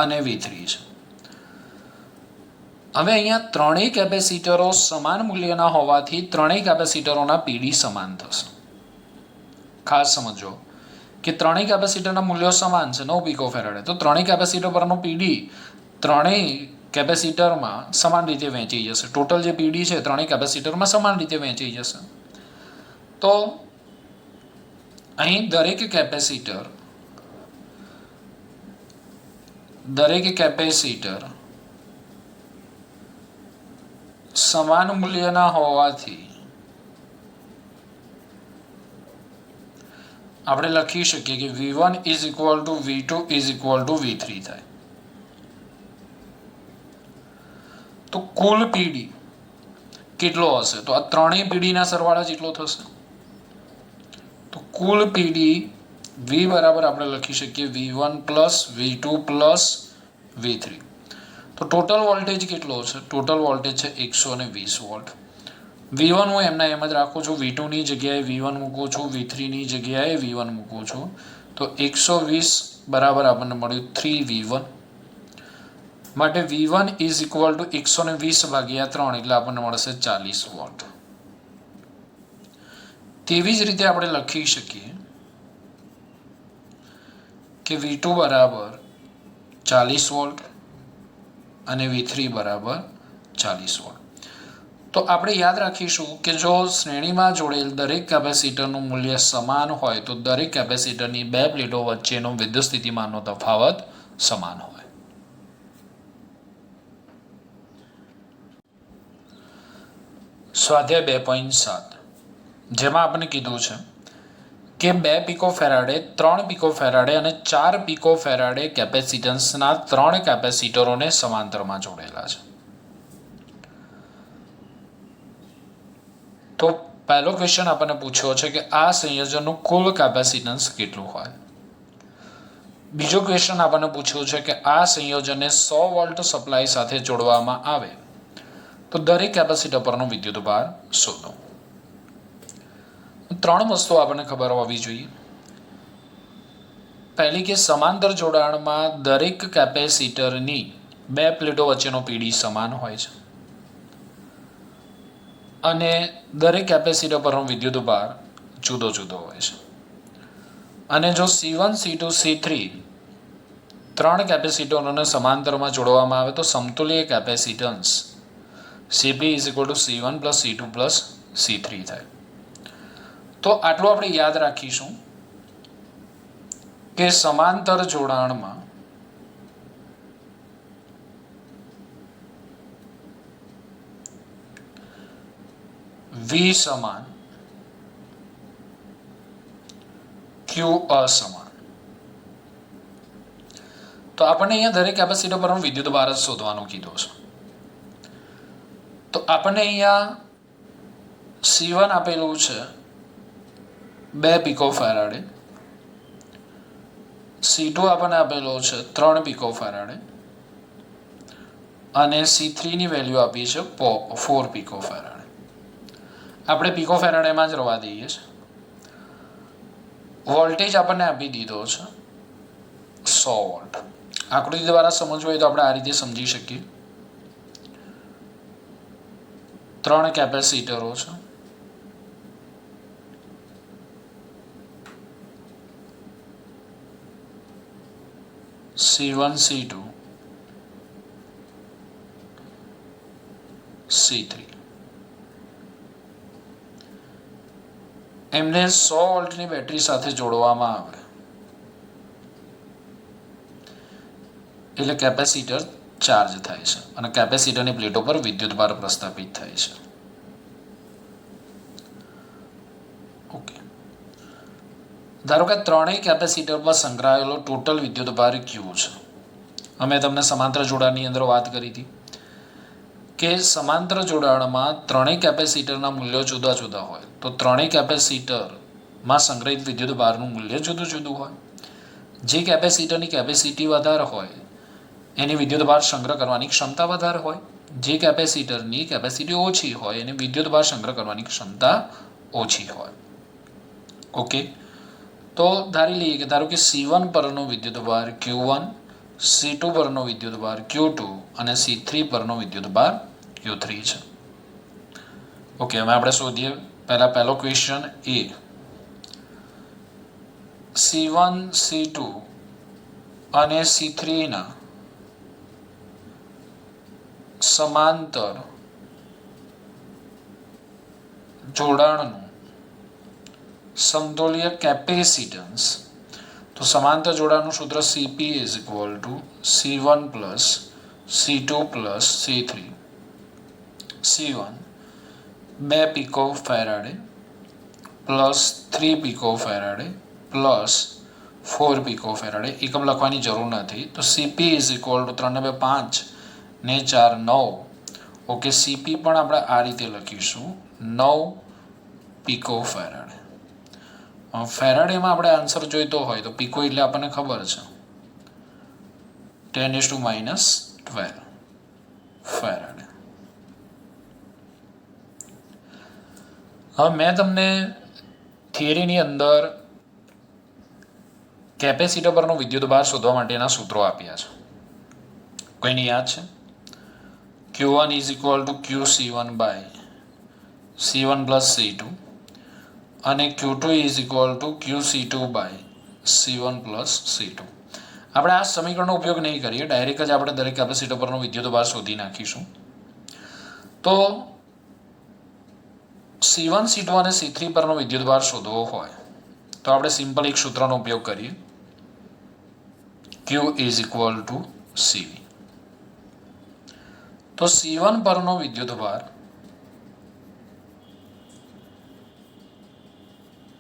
અને V3 છે. હવે અહીંયા ત્રણેય કેપેસિટરો સમાન મૂલ્યના હોવાથી ત્રણેય કેપેસિટરોના પીડી સમાન થશે. ખાસ સમજો કે ત્રણેય કેપેસિટરના મૂલ્યો સમાન છે 9 પીકો ફેરાડે. તો ત્રણેય કેપેસિટર પરનો પીડી ત્રણેય કેપેસિટરમાં સમાન રીતે વહેંચાઈ જશે. ટોટલ જે પીડી છે ત્રણેય કેપેસિટરમાં સમાન રીતે વહેંચાઈ જશે. તો અહીં દરેક કેપેસિટર સમાન મૂલ્યના હોવાથી આપણે લખી શકીએ કે V1 is equal two V2 is equal two V3 થાય. તો કુલ પીડી કેટલો હશે? તો આ ત્રણેય પીડીના સરવાળા જેટલો થશે. તો કુલ પીડી વી બરાબર આપણે લખી શકીએ V1 plus V2 plus V3. તો ટોટલ વોલ્ટેજ કેટલો છે? ટોટલ વોલ્ટેજ છે 120 વોલ્ટ. V1 હું એમના એમ જ રાખું છું, V2 ની જગ્યાએ V1 મૂકું છું, V3 ની જગ્યાએ V1 મૂકું છું. તો 120 બરાબર આપણને મળ્યું 3V1. માટે V1 ઇઝ ઇક્વલ ટુ 120 ભાગ્યા 3 એટલે આપણને મળશે 40 વોલ્ટ. તેવી જ રીતે આપણે લખી શકીએ કે V2 બરાબર 40 વોલ્ટ અને V3 બરાબર 40 વોલ્ટ. તો આપણે યાદ રાખીશું કે જો શ્રેણીમાં જોડેલ દરેક કેપેસિટરનું મૂલ્ય સમાન હોય તો દરેક કેપેસિટરની બે પ્લેટો વચ્ચેનો વિદ્યુત સ્થિતિમાનનો તફાવત સમાન હોય. સ્વાધ્યાય 2.7 જેમાં આપણે કીધું છે કે 2 પિકો ફેરાડે, 3 પિકો ફેરાડે અને 4 પિકો ફેરાડે કેપેસિટન્સના 3 કેપેસિટરોને સમાંતરમાં જોડેલા છે. તો પહેલો ક્વેશ્ચન આપણને પૂછ્યો છે કે આ સંયોજનનું કુલ કેપેસિટન્સ કેટલું હોય. બીજો ક્વેશ્ચન આપણને પૂછ્યો છે કે આ સંયોજનને 100 વોલ્ટ સપ્લાય સાથે જોડવામાં આવે તો દરેક કેપેસિટર પરનો વિદ્યુત ભાર શોધો. ત્રણ વસ્તુઓ આપણને ખબર હોવી જોઈએ. પહેલી કે સમાંતર જોડાણમાં દરેક કેપેસિટરની બે પ્લેટો વચ્ચેનો પીડી સમાન હોય છે અને દરેક કેપેસિટર પરનો વિદ્યુત ભાર જુદો જુદો હોય છે. અને જો C1, C2, C3 ત્રણ કેપેસિટરોને સમાંતરમાં જોડવામાં આવે તો સમતુલ્ય capacitance CP is equal to C1 plus C2 plus C3 થાય. તો આટલું આપણે યાદ રાખીશું કે સમાંતર જોડાણમાં V સમાન, Q અસમાન. તો આપણને અહીંયા દરેક કેપેસિટર પરનો વિદ્યુત ભાર જ શોધવાનું કીધું છે. તો આપણને અહીંયા C1 આપેલું છે 2 પિકો ફેરાડે, C2 આપણને આપેલો છે 3 પિકો ફેરાડે અને C3 ની વેલ્યુ આપી છે 4 પિકો ફેરાડે. આપણે પિકો ફેરાડેમાં જ રવા દઈએ છીએ. વોલ્ટેજ આપણને આપી દીધો છે 100 વોલ્ટ. આકૃતિ દ્વારા સમજવું હોય તો આપણે આ રીતે સમજી શકીએ. ત્રણ કેપેસિટરો છે, C1, C2, C3. એમને 100 વોલ્ટની બેટરી સાથે જોડવામાં આવે એટલે કેપેસિટર ચાર્જ થાય છે અને કેપેસિટરની પ્લેટો પર વિદ્યુત ભાર પ્રસ્થાપિત થાય છે. ઓકે, ધારો કે ત્રણેય કેપેસિટર પર સંકળાયેલો ટોટલ વિદ્યુત ભાર Q છે. અમે તમને સમાંતર જોડાણની અંદર વાત કરી હતી કે સમાંતર જોડાણમાં ત્રણેય કેપેસિટરના મૂલ્યો જુદા જુદા હોય તો ત્રણેય કેપેસિટરમાં સંગ્રહિત વિદ્યુત ભારનું મૂલ્ય જુદું જુદું હોય. જે કેપેસિટરની કેપેસિટી વધારે હોય એની વિદ્યુત ભાર સંગ્રહ કરવાની ક્ષમતા વધારે હોય, જે કેપેસિટરની કેપેસિટી ઓછી હોય એની વિદ્યુત ભાર સંગ્રહ કરવાની ક્ષમતા ઓછી હોય. ઓકે, તો ધારી લઈએ કે ધારો કે C1 પરનો વિદ્યુત ભાર Q1, C2 પરનો વિદ્યુત ભાર Q2 અને C3 પરનો વિદ્યુત ભાર Q3 છે. ઓકે, હવે આપણે શોધીએ. પહેલો ક્વેશ્ચન એ C1, C2 અને C3 ના સમાંતર જોડાણનું સમતુલ્ય કેપેસિટન્સ. તો સમાંતર જોડાણનું સૂત્ર CP is equal to C1 plus C2 plus C3. C1 2 pico farad plus 3 pico farad plus 4 pico farad. એકમ લખવાની જરૂર નથી. તો CP ઇઝ ઇક્વલ ટુ 3 ને 2 5 ને 4 9 ઓકે, સીપી પણ આપણે આ રીતે લખીશું 9 પિકો ફેરાડ. ફેરાડેમાં આપણે આન્સર જોઈતો હોય તો પિકો એટલે આપણને ખબર છે 10⁻⁻12 ફેરાડ. હવે મેં તમને થિયરીની અંદર કેપેસિટર પરનો વિદ્યુતભાર શોધવા માટેના સૂત્રો આપ્યા છે. કોઈને યાદ છે? Q1 is equal to QC1 by C1 plus C2 અને Q2 is equal to QC2 by C1 plus C2. આપણે આ સમીકરણનો ઉપયોગ નહીં કરીએ, ડાયરેક્ટ જ આપણે દરેક કેપેસિટર પરનો વિદ્યુતભાર શોધી નાખીશું. તો C1 C2 અને C3 પરનો વિદ્યુતભાર શોધવો હોય તો આપણે સિમ્પલ એક સૂત્રનો ઉપયોગ કરીએ, Q is equal to CV. તો C1 પરનો વિદ્યુતભાર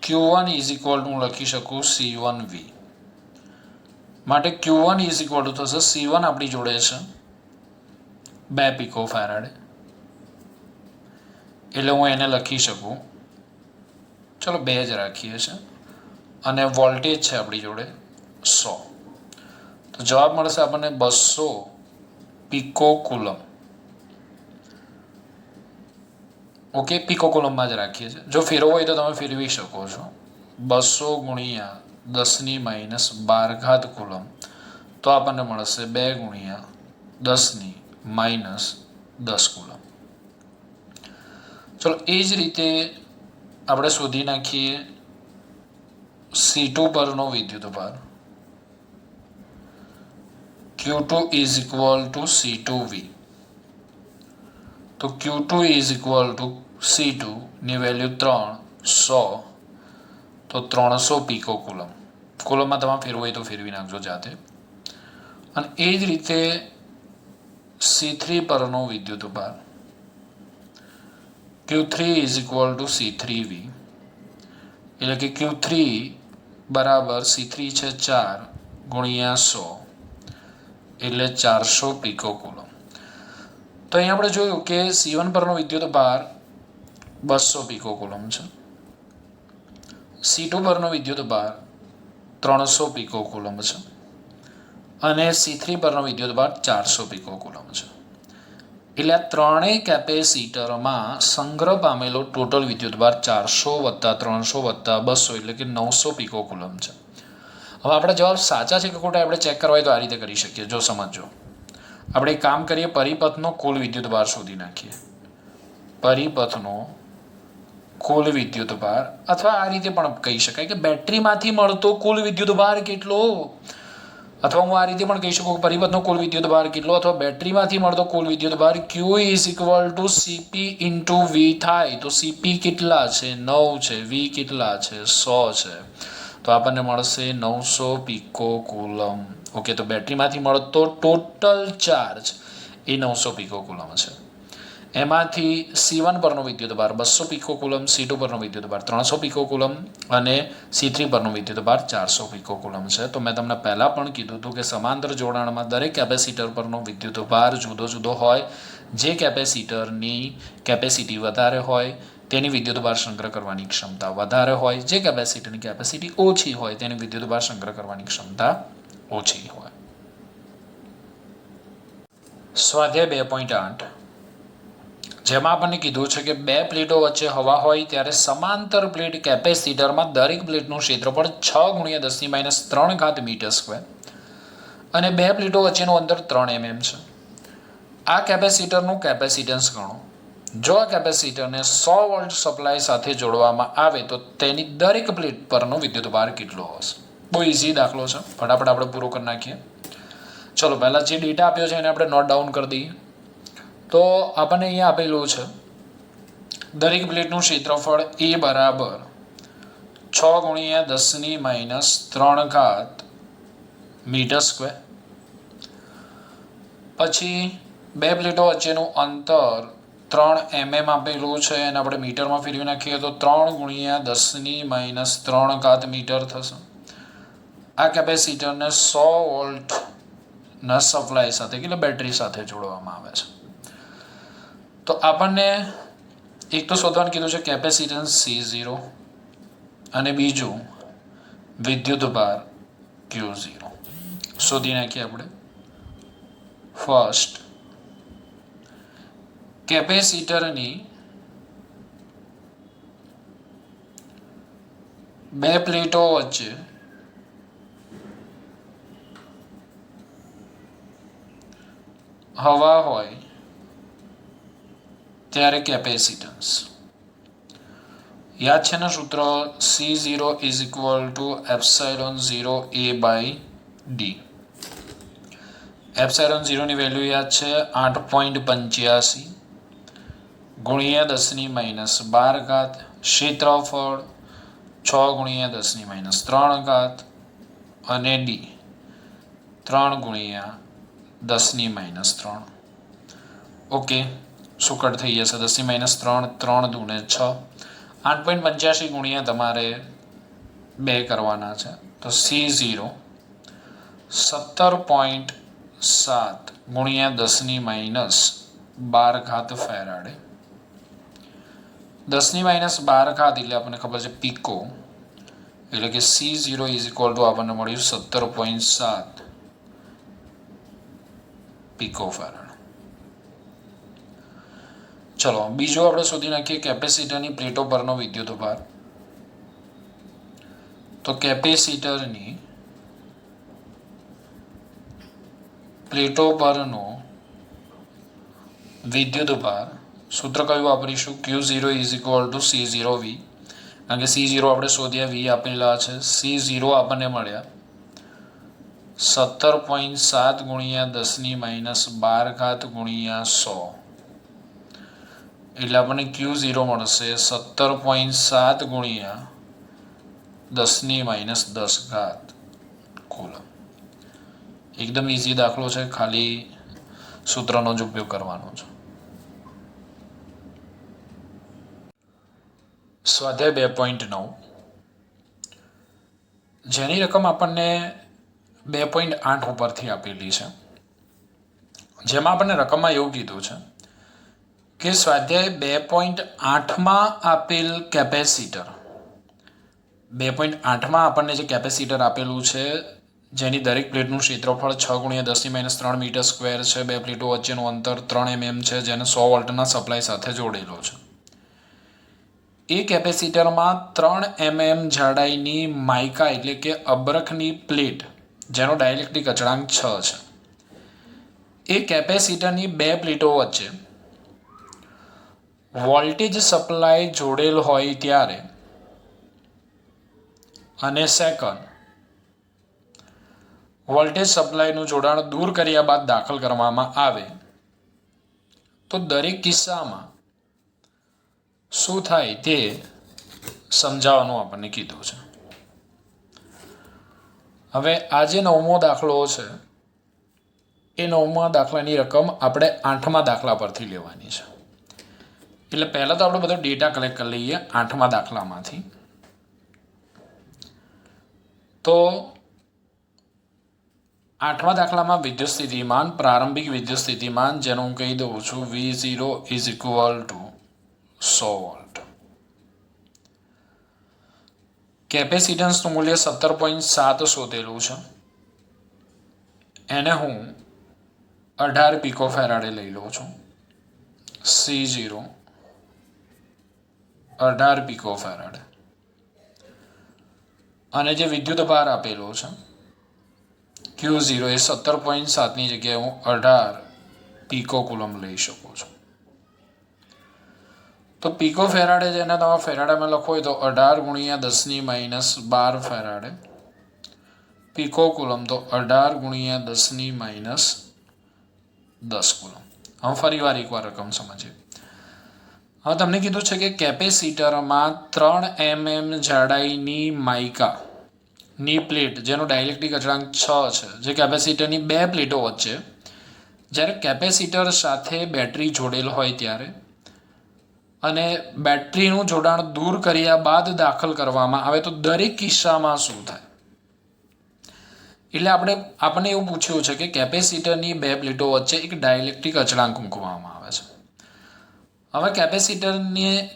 Q1 is equal to હું લખી શકું C1V. માટે Q1 is equal to થશે C1 આપણી જોડે છે 2 પિકો ફેરાડ, એટલે હું એને લખી શકું, ચલો 2 જ રાખીએ છીએ, અને વોલ્ટેજ છે આપણી જોડે 100. તો જવાબ મળશે આપણને 200 પિકો કુલમ. ઓકે, પિકો કુલમમાં જ રાખીએ છીએ. જો ફેરવો હોય તો તમે ફેરવી શકો છો. 200 ગુણ્યા 10⁻12 કુલમ, તો આપણને મળશે 2 ગુણ્યા 10⁻10 કુલમ. ચલો એ જ રીતે આપણે શોધી નાખીએ C2 પરનો વિદ્યુતભાર. Q2 is equal to C2V. તો Q2 is equal to C2 ની વેલ્યુ 300, તો 300 પિકો કુલમ. કુલમમાં તમારે ફેરવું હોય તો ફેરવી નાખજો જાતે. અને એ જ રીતે C3 પરનો વિદ્યુતભાર Q3 is equal to C3V, એટલે કે Q3 બરાબર C3 છે 4 ગુણ્યા 100, એટલે 400 પિકો કુલમ. તો અહીં આપણે જોયું કે C1 પરનો વિદ્યુતભાર 200 પિકો કુલમ છે, C2 પરનો વિદ્યુતભાર 300 પિકો કુલમ છે, અને C3 પરનો વિદ્યુતભાર 400 પિકો કુલમ છે. એટલે આ ત્રણેય કેપેસિટરમાં સંગ્રહ પામેલો ટોટલ વિદ્યુતભાર 400 + 300 + 200 એટલે કે 900 પિકો કુલમ છે. હવે આપણા જવાબ સાચા છે કે ખોટા આપણે ચેક કરવા હોય તો આ રીતે કરી શકીએ. જો સમજો, આપણે એક કામ કરીએ, પરિપથનો કુલ વિદ્યુતભાર શોધી નાખીએ. પરિપથનો કુલ વિદ્યુતભાર, અથવા આ રીતે પણ કહી શકાય કે બેટરીમાંથી મળતો કુલ વિદ્યુતભાર કેટલો, અથવા હું આ રીતે પણ કહી શકું પરિપથનો કુલ વિદ્યુતભાર કેટલો, અથવા બેટરીમાંથી મળતો કુલ વિદ્યુતભાર Q is equal to CP into V થાય. તો CP કેટલા છે? 9 છે. V કેટલા છે? 100 છે. તો આપણને મળશે 900 પિકો કુલમ. ઓકે, તો બેટરીમાંથી મળતો ટોટલ ચાર્જ એ 900 પિકો કુલમ છે. એમાંથી C1 પરનો વિદ્યુતભાર 200 પિકો કુલમ, C2 પરનો વિદ્યુતભાર 300 પિકો કુલમ, અને C3 પરનો વિદ્યુતભાર 400 પિકો કુલમ છે. તો મેં તમને પહેલાં પણ કીધું હતું કે સમાંતર જોડાણમાં દરેક કેપેસિટર પરનો વિદ્યુતભાર જુદો જુદો હોય. જે કેપેસિટરની કેપેસિટી વધારે હોય તેની વિદ્યુતભાર સંગ્રહ કરવાની ક્ષમતા વધારે હોય, જે કેપેસિટરની કેપેસિટી ઓછી હોય તેની વિદ્યુતભાર સંગ્રહ કરવાની ક્ષમતા ઓછી હોય. સ્વાધ્યાય 2.8, જેમાં આપણને કીધું છે કે 2 પ્લેટો વચ્ચે હવા હોય ત્યારે સમાંતર પ્લેટ કેપેસિટરમાં દરેક પ્લેટનું ક્ષેત્રફળ 6 × 10⁻³ મીટર સ્ક્વેર અને 2 પ્લેટો વચ્ચેનું અંતર 3 mm છે. આ કેપેસિટરનું કેપેસિટન્સ ગણો. જો આ કેપેસિટરને 100 વોલ્ટ સપ્લાય સાથે જોડવામાં આવે તો તેની દરેક પ્લેટ પરનો વિદ્યુતભાર કેટલો હશે? બહુ ઇઝી દાખલો છે, ફટાફટ આપણે પૂરો કરી નાખીએ. ચલો પહેલાં જે ડેટા આપ્યો છે એને આપણે નોટ ડાઉન કરી દઈએ. તો આપણને અહીંયા આપેલું છે દરેક પ્લેટનું ક્ષેત્રફળ A બરાબર 6 × 10⁻³ મીટર સ્ક્વેર. પછી 2 પ્લેટો વચ્ચેનું અંતર 3 mm આપેલું છે, અને આપણે મીટરમાં ફેરવી નાખીએ તો 3 × 10⁻³ મીટર થશે. આ કેપેસિટરને 100 વોલ્ટના સપ્લાય સાથે એટલે બેટરી સાથે જોડવામાં આવે છે. તો આપણને એક તો શોધવાનું કીધું છે કેપેસિટન્સ C0 અને બીજું વિદ્યુતભાર Q0. શોધી નાખીએ આપણે. ફર્સ્ટ, કેપેસિટરની બે પ્લેટો વચ્ચે હવા હોય ત્યારે કેપેસિટન્સ. યાદ છે ને સૂત્ર C0 is equal to epsilon 0A/d. Epsilon 0ની વેલ્યુ યાદ છે 8.85 ગુણ્યા 10⁻12 ક્ષેત્રફળ 6 ગુણ્યા 10⁻3 અને d 3 ગુણ્યા 10⁻3. ઓકે, શું કટ થઈ જશે? 10⁻3 3 દૂને 6. 8.85 ગુણ્યા તમારે 2 કરવાના છે તો C0 17.7 ગુણ્યા 10⁻12 ફેરાડે. 10⁻12 એટલે આપણને ખબર છે પીકો, એટલે કે C0 ઇઝ ઇક્વલ ટુ આપણને મળ્યું 17.7 પીકો ફેરાડ. ચલો બીજો આપણે શોધી નાખીએ કેપેસિટરની પ્લેટો પરનો વિદ્યુતભાર. તો કેપેસિટરની પ્લેટો પરનો વિદ્યુતભાર સૂત્ર કયું વાપરીશું? Q0 is equal two C0V. કારણ કે C0 આપણે શોધ્યા, V આપેલા છે. C0 આપણને મળ્યા 17.7 ગુણ્યા 10⁻12 ગુણ્યા 100. એટલે આપણને Q0 મળશે 17.7 ગુણ્યા 10⁻10 કુલમ. એકદમ ઇઝી દાખલો છે, ખાલી સૂત્રનો જ ઉપયોગ કરવાનો છે. સ્વાધ્યાય 2.9 જેની રકમ આપણને 2.8 ઉપરથી આપેલી છે. જેમાં આપણને રકમમાં એવું કીધું છે કે સ્વાધ્યાય 2.8માં આપેલ કેપેસિટર 2.8માં આપણને જે કેપેસિટર આપેલું છે જેની દરેક પ્લેટનું ક્ષેત્રફળ 6 ગુણ્યા 10⁻3 મીટર સ્ક્વેર છે, બે પ્લેટો વચ્ચેનું અંતર 3 mm છે, જેને 100 વોલ્ટના સપ્લાય સાથે જોડેલો છે. એ કેપેસિટરમાં 3 mm જાડાઈની માઇકા એટલે કે અબરખની પ્લેટ જેનો ડાયલેક્ટ્રિક અચળાંક 6 છે. એ કેપેસિટરની બે પ્લેટો વચ્ચે વોલ્ટેજ સપ્લાય જોડેલ હોય ત્યારે અને સેકન્ડ વોલ્ટેજ સપ્લાયનું જોડાણ દૂર કર્યા બાદ દાખલ કરવામાં આવે તો દરેક કિસ્સામાં શું થાય તે સમજાવવાનું આપણને કીધું છે. હવે આ જે 9મો દાખલો છે એ 9મા દાખલાની રકમ આપણે 8મા દાખલા પરથી લેવાની છે. એટલે પહેલાં તો આપણે બધો ડેટા કલેક્ટ કરી લઈએ 8મા દાખલામાંથી. તો 8મા દાખલામાં વિદ્યુત સ્થિતિમાન, પ્રારંભિક વિદ્યુત સ્થિતિમાન જેનું હું કહી દઉં છું V0 is equal to 100 volt. કેપેસિટન્સનું મૂલ્ય 17.7 શોધેલું છે. એને હું 18 પીકો ફેરાડે લઈ લઉં છું. C0 18 pico Faraday. અને જે વિદ્યુત ભાર આપેલો છે Q0 એ 17.7ની જગ્યાએ હું 18 પીકો કુલમ લઈ શકું છું. તો પીકો ફેરાડે જેને તમે ફેરાડેમાં લખો હોય તો 18 ગુણ્યા 10⁻12 ફેરાડે. પીકો કુલમ તો 18 ગુણ્યા 10⁻10 કુલમ. હવે ફરી વાર એકવાર રકમ સમજીએ. હવે તમને કીધું છે કે કેપેસિટરમાં 3 mm જાડાઈની માઇકા ની પ્લેટ જેનો ડાયલેક્ટ્રિક અચળાંક 6 છે, જે કેપેસિટરની બે પ્લેટો વચ્ચે જ્યારે કેપેસિટર સાથે બેટરી જોડેલ હોય ત્યારે અને બેટરીનું જોડાણ દૂર કર્યા બાદ દાખલ કરવામાં આવે તો દરેક કિસ્સામાં શું થાય? એટલે આપણને એવું પૂછ્યું છે કે કેપેસિટરની બે પ્લેટો વચ્ચે એક ડાયલેક્ટ્રિક અચળાંક મૂકવામાં આવે છે. હવે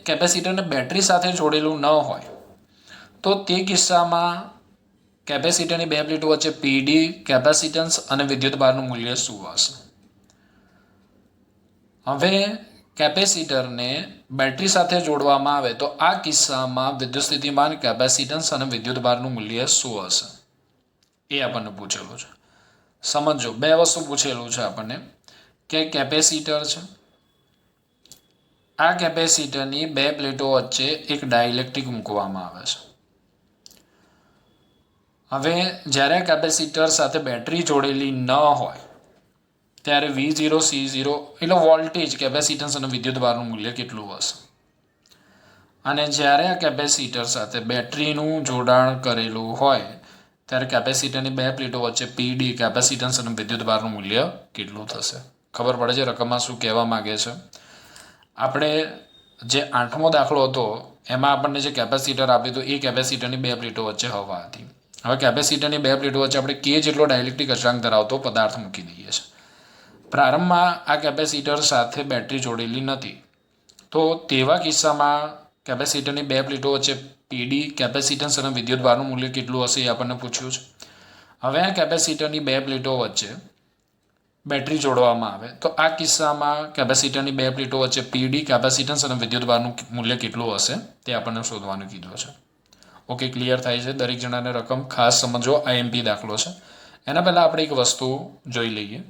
કેપેસિટરને બેટરી સાથે જોડેલું ન હોય તો તે કિસ્સામાં કેપેસિટરની બે પ્લેટો વચ્ચે પીડી કેપેસિટન્સ અને વિદ્યુતભારનું મૂલ્ય શું હશે? હવે કેપેસિટરને બેટરી સાથે જોડવામાં આવે તો આ કિસ્સામાં વિદ્યુત સ્થિતિમાન કેપેસિટન્સ અને વિદ્યુતભારનું મૂલ્ય શું હશે એ આપણને પૂછેલું છે. સમજો, બે વસ્તુ પૂછેલું છે આપણને કે કેપેસિટર છે, આ કેપેસિટરની બે પ્લેટો વચ્ચે એક ડાઇલેક્ટ્રિક મૂકવામાં આવે છે. હવે જ્યારે કેપેસિટર સાથે બેટરી જોડેલી ન હોય ત્યારે V0 C0 એટલે વોલ્ટેજ, કેપેસિટન્સ અને વિદ્યુતભારનું મૂલ્ય કેટલું હશે? અને જ્યારે આ કેપેસિટર સાથે બેટરીનું જોડાણ કરેલું હોય ત્યારે કેપેસિટરની બે પ્લેટો વચ્ચે પીડી કેપેસિટન્સ અને વિદ્યુતભારનું મૂલ્ય કેટલું થશે? ખબર પડે છે રકમમાં શું કહેવા માગે છે? આપણે જે 8મો દાખલો હતો એમાં આપણને જે કેપેસિટર આપ્યું હતું એ કેપેસિટરની બે પ્લેટો વચ્ચે હવા હતી. હવે કેપેસિટરની બે પ્લેટો વચ્ચે આપણે કે જેટલો ડાઇલેક્ટ્રિક અચળાંક ધરાવતો પદાર્થ મૂકી દઈએ છીએ. પ્રારંભમાં આ કેપેસિટર સાથે બેટરી જોડેલી નથી, તો તેવા કિસ્સામાં કેપેસિટરની બે પ્લેટો વચ્ચે પીડી કેપેસિટન્સ અને વિદ્યુતભારનું મૂલ્ય કેટલું હશે એ આપણને પૂછ્યું છે. હવે આ કેપેસિટરની બે પ્લેટો વચ્ચે બેટરી જોડવામાં આવે તો આ કિસ્સામાં કેપેસિટરની બે પ્લેટો વચ્ચે પીડી કેપેસિટન્સ અને વિદ્યુતભારનું મૂલ્ય કેટલું હશે તે આપણને શોધવાનું કીધું છે. ઓકે, ક્લિયર થાય છે દરેક જણાને રકમ? ખાસ સમજો, આઈએમપી દાખલો છે. એના પહેલાં આપણે એક વસ્તુ જોઈ લઈએ.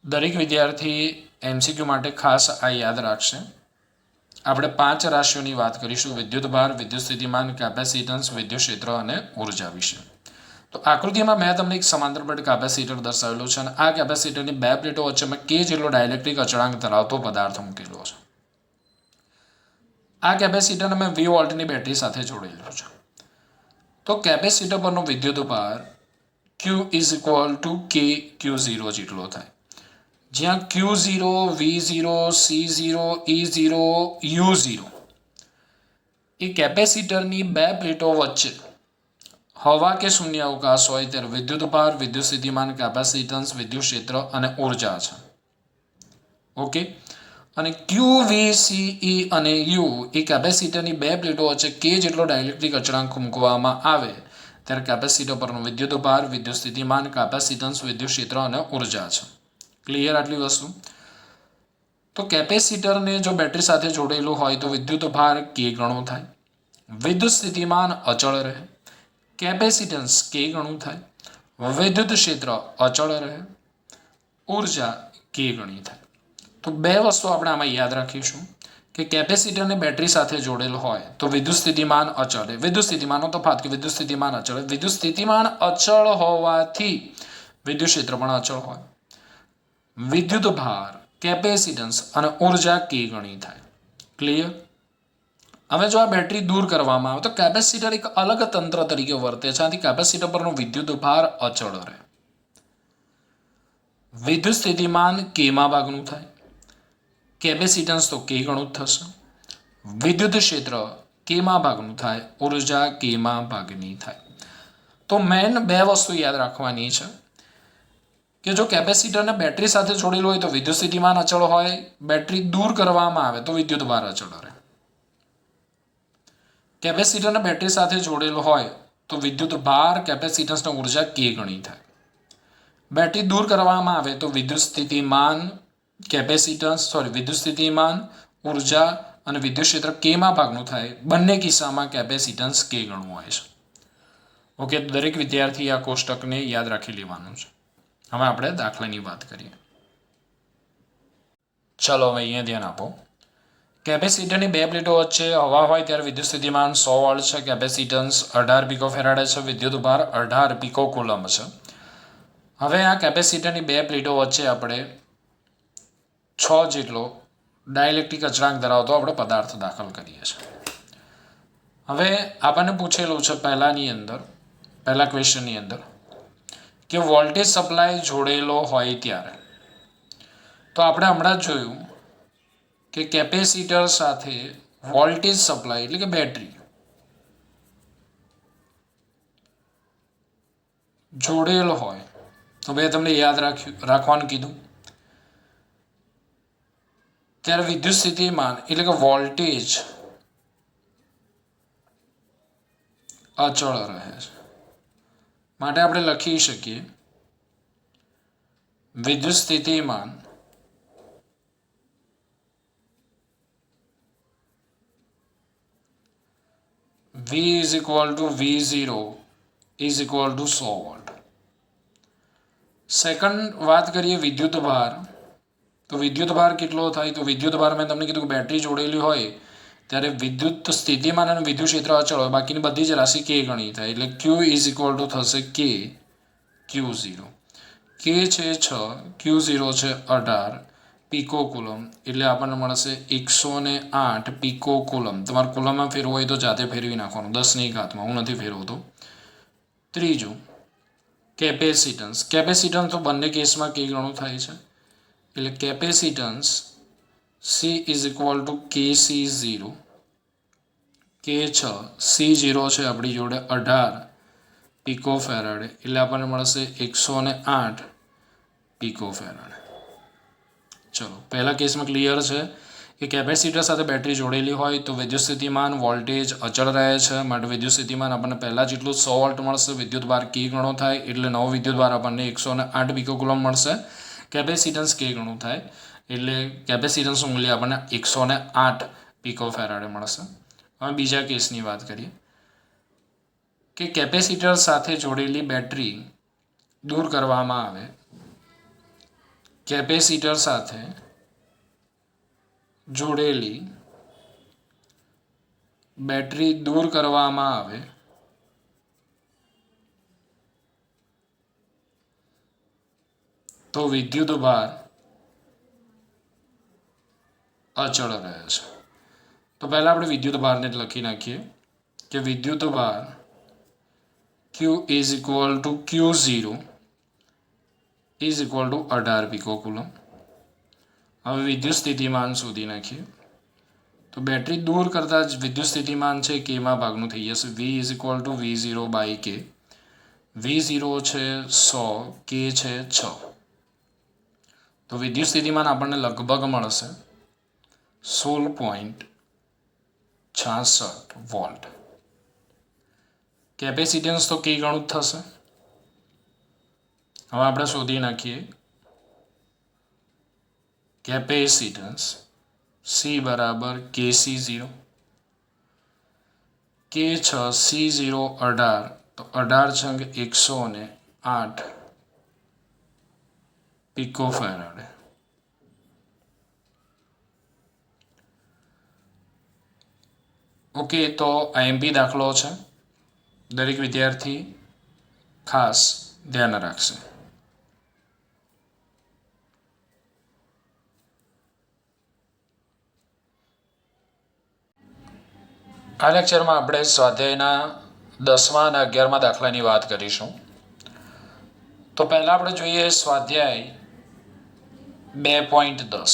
દરેક વિદ્યાર્થી MCQ માટે ખાસ આ યાદ રાખશે. આપણે 5 રાશિઓની વાત કરીશું: વિદ્યુતભાર, વિદ્યુત સ્થિતિમાન, કેપેસિટન્સ, વિદ્યુત ક્ષેત્ર અને ઉર્જા વિશે. તો આકૃતિમાં મેં તમને એક સમાંતર પ્લેટ કેપેસિટર દર્શાવેલું છે અને આ કેપેસિટરની બે પ્લેટો વચ્ચે મેં કે જેટલો ડાઇલેક્ટ્રિક અચળાંક ધરાવતો પદાર્થ મૂકેલો છે. આ કેપેસિટરને મેં V વોલ્ટની બેટરી સાથે જોડેલું છે. તો કેપેસિટર પરનો વિદ્યુતભાર Q is equal two K Q0 જેટલો થાય, જ્યાં Q0, V0, C0, E0, U0 એ કેપેસિટરની બે પ્લેટો વચ્ચે હવા કે શૂન્ય અવકાશ હોય ત્યારે વિદ્યુતભાર, વિદ્યુત સ્થિતિમાન, કેપેસિટન્સ, વિદ્યુત ક્ષેત્ર અને ઉર્જા છે. ઓકે, અને Q, V, C, E અને U એ કેપેસિટરની બે પ્લેટો વચ્ચે K જેટલો ડાઇલેક્ટ્રિક અચળાંક મૂકવામાં આવે ત્યારે કેપેસિટર પરનો વિદ્યુતભાર, વિદ્યુત સ્થિતિમાન, કેપેસિટન્સ, વિદ્યુત ક્ષેત્ર અને ઉર્જા છે. ક્લિયર આટલી વસ્તુ? તો કેપેસિટરને જો બેટરી સાથે જોડેલું હોય તો વિદ્યુતભાર K ગણું થાય, વિદ્યુત સ્થિતિમાન અચળ રહે, કેપેસિટન્સ K ગણું થાય, વિદ્યુત ક્ષેત્ર અચળ રહે, ઉર્જા K ગણી થાય. તો બે વસ્તુ આપણે આમાં યાદ રાખીશું કે કેપેસિટરને બેટરી સાથે જોડેલ હોય તો વિદ્યુત સ્થિતિમાન અચળ રહે. વિદ્યુત સ્થિતિમાનનો તફાવત કે વિદ્યુત સ્થિતિમાન અચળ, વિદ્યુત સ્થિતિમાન અચળ હોવાથી વિદ્યુત ક્ષેત્ર પણ અચળ હોય, વિદ્યુત ભાર, કેપેસિટન્સ અને ઉર્જા K ગણી થાય. ક્લિયર? હવે જો આ બેટરી દૂર કરવામાં આવે તો કેપેસિટર એક અલગ તંત્ર તરીકે વર્તે છે. આથી કેપેસિટર પરનો વિદ્યુત ભાર અચળ રહે, વિદ્યુત સ્થિતિમાન Kમાં ભાગનું થાય, કેપેસિટન્સ તો K ગણું જ થશે, વિદ્યુત ક્ષેત્ર Kમાં ભાગનું થાય, ઉર્જા Kમાં ભાગની થાય. તો મેન બે વસ્તુ યાદ રાખવાની છે કે જો કેપેસિટરને બેટરી સાથે જોડેલું હોય તો વિદ્યુત સ્થિતિમાન અચળ હોય, બેટરી દૂર કરવામાં આવે તો વિદ્યુત ભાર અચળ રહે. કેપેસિટરને બેટરી સાથે જોડેલું હોય તો વિદ્યુત ભાર, કેપેસિટન્સ અને ઉર્જા K ગણી થાય. બેટરી દૂર કરવામાં આવે તો વિદ્યુત સ્થિતિમાન, વિદ્યુત સ્થિતિમાન, ઉર્જા અને વિદ્યુત ક્ષેત્ર Kમાં ભાગનું થાય. બંને કિસ્સામાં કેપેસિટન્સ K ગણું હોય છે. ઓકે, દરેક વિદ્યાર્થી આ કોષ્ટકને યાદ રાખી લેવાનું છે. હવે આપણે દાખલાની વાત કરીએ. ચાલો હવે અહીંયા ધ્યાન આપો. કેપેસિટરની બે પ્લેટો વચ્ચે હવા હોય ત્યારે વિદ્યુત સ્થિતિમાન 100 વોલ્ટ છે, કેપેસિટન્સ 18 પિકો ફેરાડે છે, વિદ્યુત ભાર 18 પિકો કુલમ્બ છે. હવે આ કેપેસિટરની બે પ્લેટો વચ્ચે આપણે 6 જેટલો ડાઇલેક્ટ્રિક અચળાંક ધરાવતો આપણે પદાર્થ દાખલ કરીએ છીએ. હવે આપણને પૂછેલું છે પહેલા ક્વેશ્ચનની અંદર કે વોલ્ટેજ સપ્લાય જોડેલો હોય ત્યારે, તો આપણે હમણાં જ જોયું કે કેપેસિટર સાથે વોલ્ટેજ સપ્લાય એટલે કે બેટરી જોડેલ હોય તો મેં તમને યાદ રાખવાનું કીધું ત્યારે વિદ્યુત સ્થિતિમાન એટલે કે વોલ્ટેજ અચળ રહે છે. માટે આપણે લખી શકીએ વિદ્યુત સ્થિતિમાન V is equal to V0 is equal to 100 volt. Second વાત કરીએ વિદ્યુત ભાર. તો વિદ્યુત ભાર કેટલો થાય? તો વિદ્યુત ભાર મેં તમને કીધું કે બેટરી જોડેલી હોય ત્યારે વિદ્યુત સ્થિતિમાન અને વિદ્યુત ક્ષેત્ર અચળ હોય, બાકીની બધી જ રાશિ કે ગણી થાય. એટલે Q ઇઝ ઇક્વલ ટુ થશે કે Q0. કે છે 6, Q0 છે 18 પીકો કુલમ, એટલે આપણને મળશે 108 પીકો કુલમ. તમારે કુલમમાં ફેરવું હોય તો જાતે ફેરવી નાખવાનું, 10ની ઘાતમાં, હું નથી ફેરવતો. ત્રીજું કેપેસિટન્સ. કેપેસિટન્સ તો બંને કેસમાં કે ગણું થાય છે. એટલે capacitance C is equal two KC0. કે 6 C0 છે આપણી જોડે 18 પીકો ફેરાડે, એટલે આપણને મળશે 108 પીકો ફેરાડે. ચલો, પહેલા કેસમાં ક્લિયર છે કે કેપેસિટર સાથે બેટરી જોડેલી હોય તો વિદ્યુત સ્થિતિમાન વોલ્ટેજ અચળ રહે છે. માટે વિદ્યુત સ્થિતિમાન આપણને પહેલાં જેટલું 100 વોલ્ટ મળશે. વિદ્યુત ભાર કે ગણો થાય એટલે નવો વિદ્યુત ભાર આપણને 108 પીકો કુલમ મળશે. કેપેસિટન્સ કે ગણું થાય એટલે કેપેસિટન્સનું મૂલ્ય આપણને 108 પીકો ફેરાડે મળશે. હવે બીજા કેસની વાત કરીએ કે કેપેસિટર સાથે જોડેલી બેટરી દૂર કરવામાં આવે. કેપેસિટર સાથે જોડેલી બેટરી દૂર કરવામાં આવે તો વિદ્યુત ભાર અચળ રહે છે. તો પહેલાં આપણે વિદ્યુત ભારને જ લખી નાખીએ કે વિદ્યુત ભાર Q is equal two Q0 is equal two 18 pico coulomb. હવે વિદ્યુત સ્થિતિમાન શોધી નાખીએ. તો બેટરી દૂર કરતાં જ વિદ્યુત સ્થિતિમાન છે કેમાં ભાગનું થઈ જશે. V is equal to V0 by K. V0 છે 100, કે છે 6. તો વિદ્યુત સ્થિતિમાન આપણને લગભગ મળશે 16.66 વોલ્ટ. કેપેસિટન્સ તો કે ગણું જ થશે. હવે આપણે શોધી નાખીએ કેપેસિટન્સ C બરાબર KC0. કે 6 C0 18, તો 18 છંગ 108 પીકો ફેરાડે. ઓકે, તો IMP દાખલો છે, દરેક વિદ્યાર્થી ખાસ ધ્યાન રાખશે. આ લેક્ચરમાં આપણે સ્વાધ્યાયના 10મા અને 11મા દાખલાની વાત કરીશું. તો પહેલાં આપણે જોઈએ સ્વાધ્યાય 2.10,